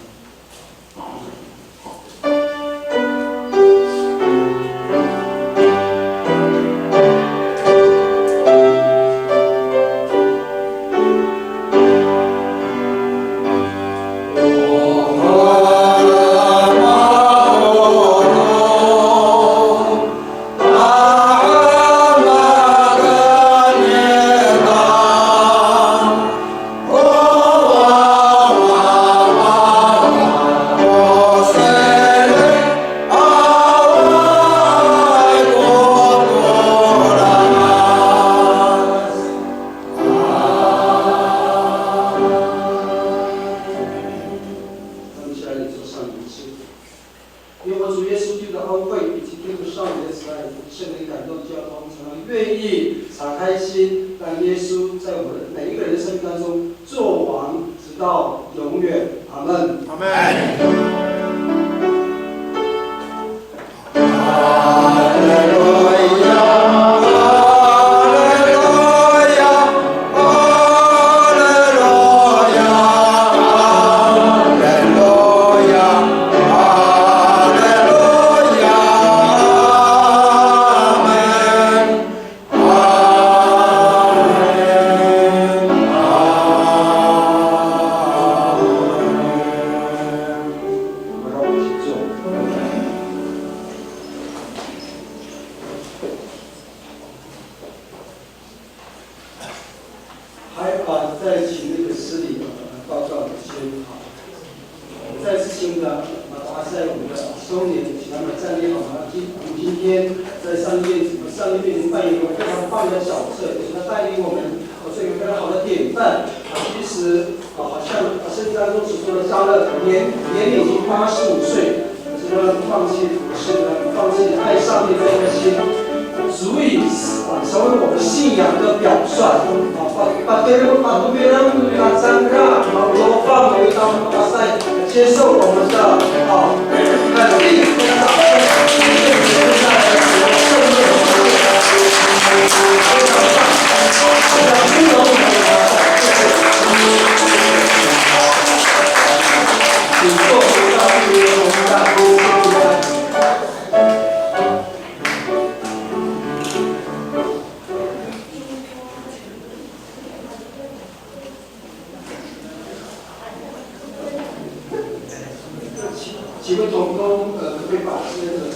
几个同工可以把这个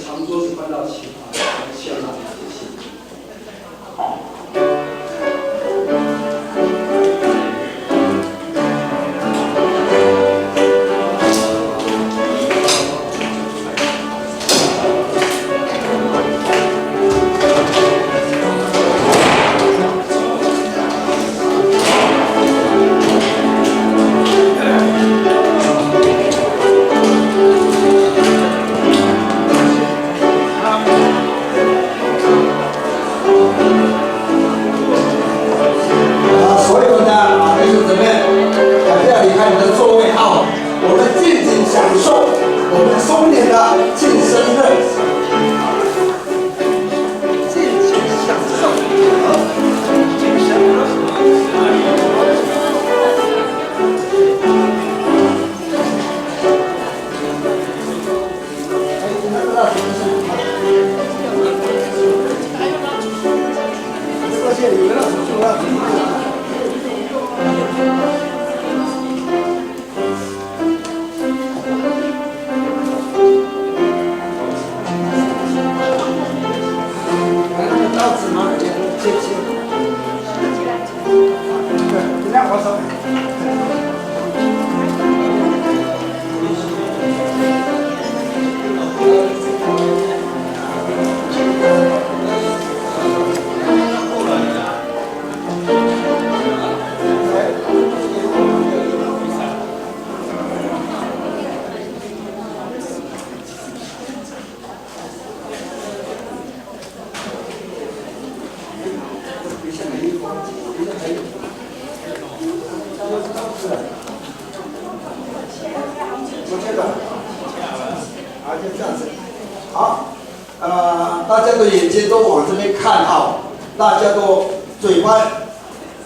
大家的眼睛都往这边看哈，大家都嘴巴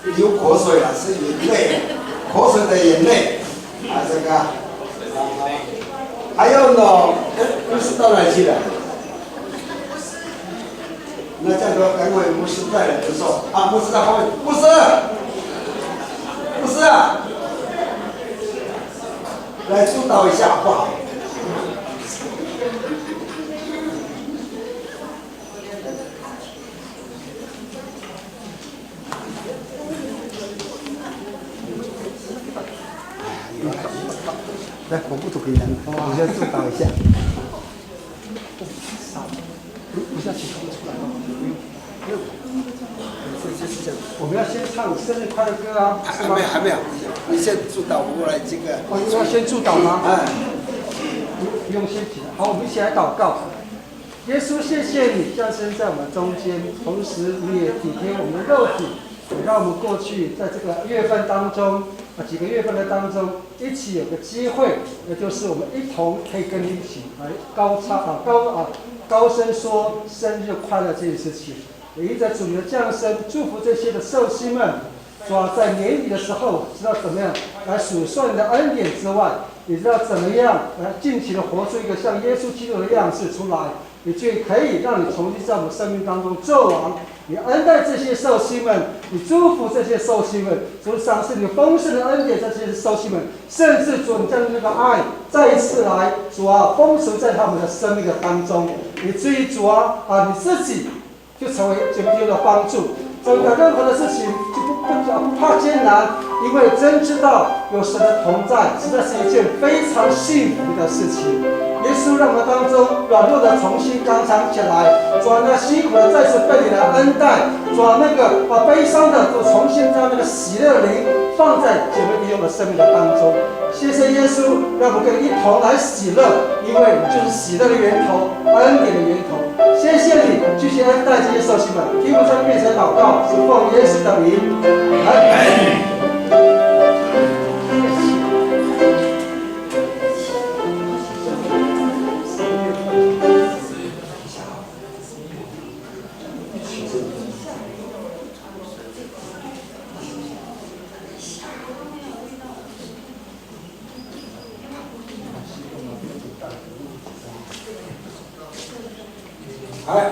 流口水了，是眼泪，口水的眼泪啊，这个还有呢，牧师到哪去了？那这样说，赶快牧师带来的时候啊，牧师在后面，牧师啊，来督导一下好不好？来，我不主给人，我先督导一下。不下去，出来了。就是这样。我们要先唱生日快乐歌啊，是吗？还没有，你先祝祷过来这个。哦，你要先祝祷吗？不用先起来。好，我们一起来祷告。耶稣，谢谢你降生在我们中间，同时你也体贴我们的肉体，也让我们过去在这个月份当中。几个月份的当中，一起有个机会，那就是我们一同可以跟你一起来高声说生日快乐这件事情。也因着主你的降生，祝福这些的受洗们，主要在年底的时候，知道怎么样来数算你的恩典之外，也知道怎么样来尽情的活出一个像耶稣基督的样式出来，也就可以让你重新在我们生命当中做王。你恩待这些受洗们，你祝福这些受洗们，主赏赐你丰盛的恩典在这些受洗们，甚至主你将那个爱再一次来，主啊，封存在他们的生命的当中。以至于主啊，你自己就成为基督的帮助。真的，任何的事情就不怕艰难，因为真知道有神的同在，实在是一件非常幸福的事情。耶稣让我们当中软弱的重新刚强起来，主啊，那辛苦的再次被你来恩待，主啊，那个悲伤的就重新将那个喜乐的灵放在姐妹弟兄的生命的当中。谢谢耶稣，让我们可以一同来喜乐，因为你就是喜乐的源头，恩典的源头。谢谢你，继续恩待这些受洗们，听我在面前祷告，是奉耶稣的名，阿门。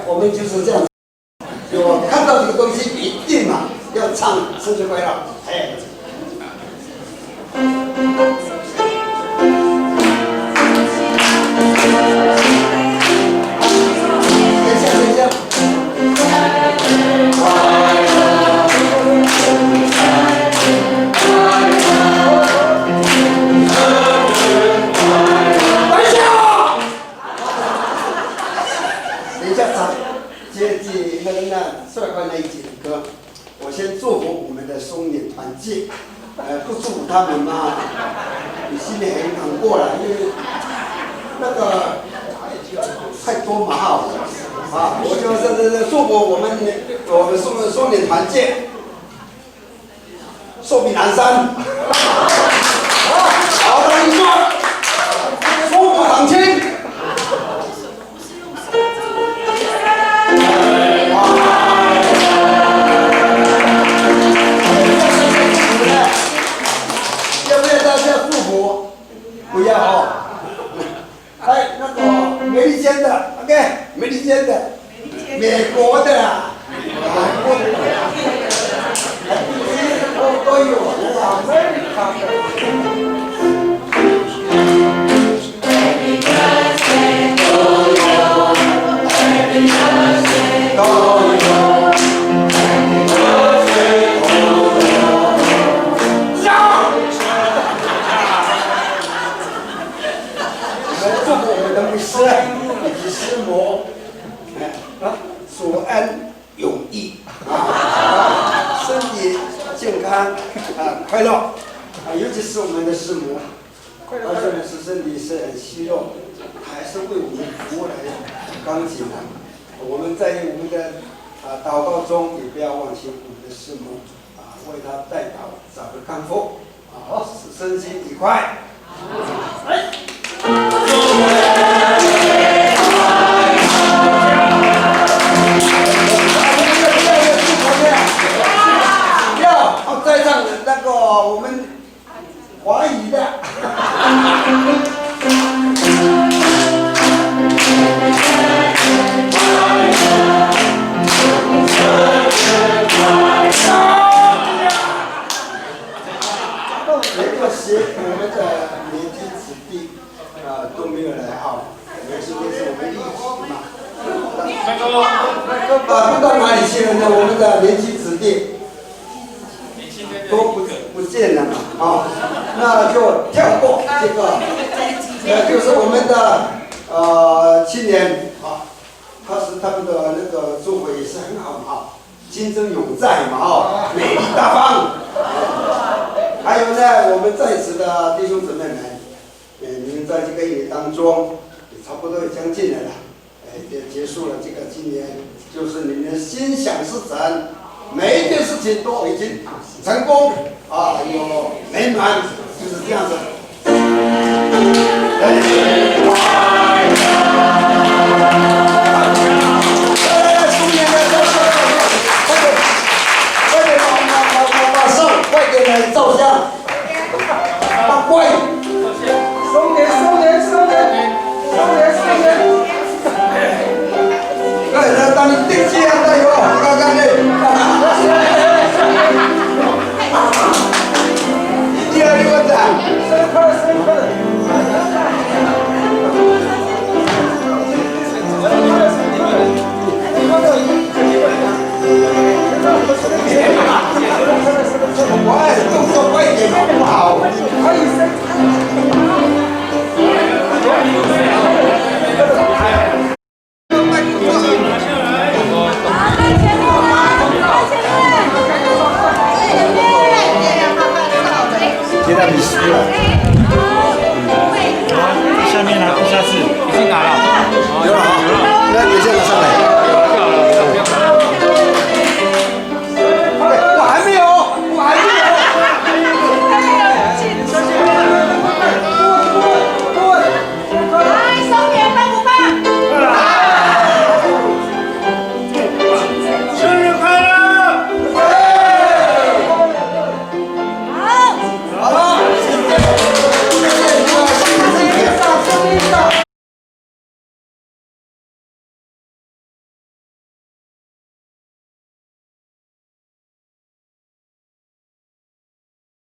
我们就是这样，有看到这个东西一定嘛要唱生日快乐，接近那帅快那一节的歌，我先祝福我们的兄弟团结，不祝福他们嘛，你心里很难过了，因为那个太多嘛哈，我就是祝福我们兄弟团结，寿比南山，好的一说，富不长青。不要哦，那个美利坚的 ，OK， 美利坚的，美国的啦，韩国的，都有那个America的。以及师母，所安永逸身体健康快乐尤其是我们的师母，虽然是身体是很虚弱，还是为我们服务来刚强的。我们在我们的祷告中，也不要忘记我们的师母为他代祷，早日康复，好，身心愉快。来。不到哪里去了呢？我们的年轻子弟都不见了嘛，那就跳过这个，就是我们的青年他们的那个作为也是很好嘛，竞争永在嘛，美丽大方。还有呢，我们在此的弟兄姊妹们，你们在这个一年当中，也差不多也将近了啦，也结束了这个今年，就是你们心想事成，每一件事情都已经成功有美满，就是这样子。快点来照相，把乖，收点。来，当你定期啊，加油，看看你。第二个赞，生日快乐。快，动作快一点好不好？可以生。现在你输了。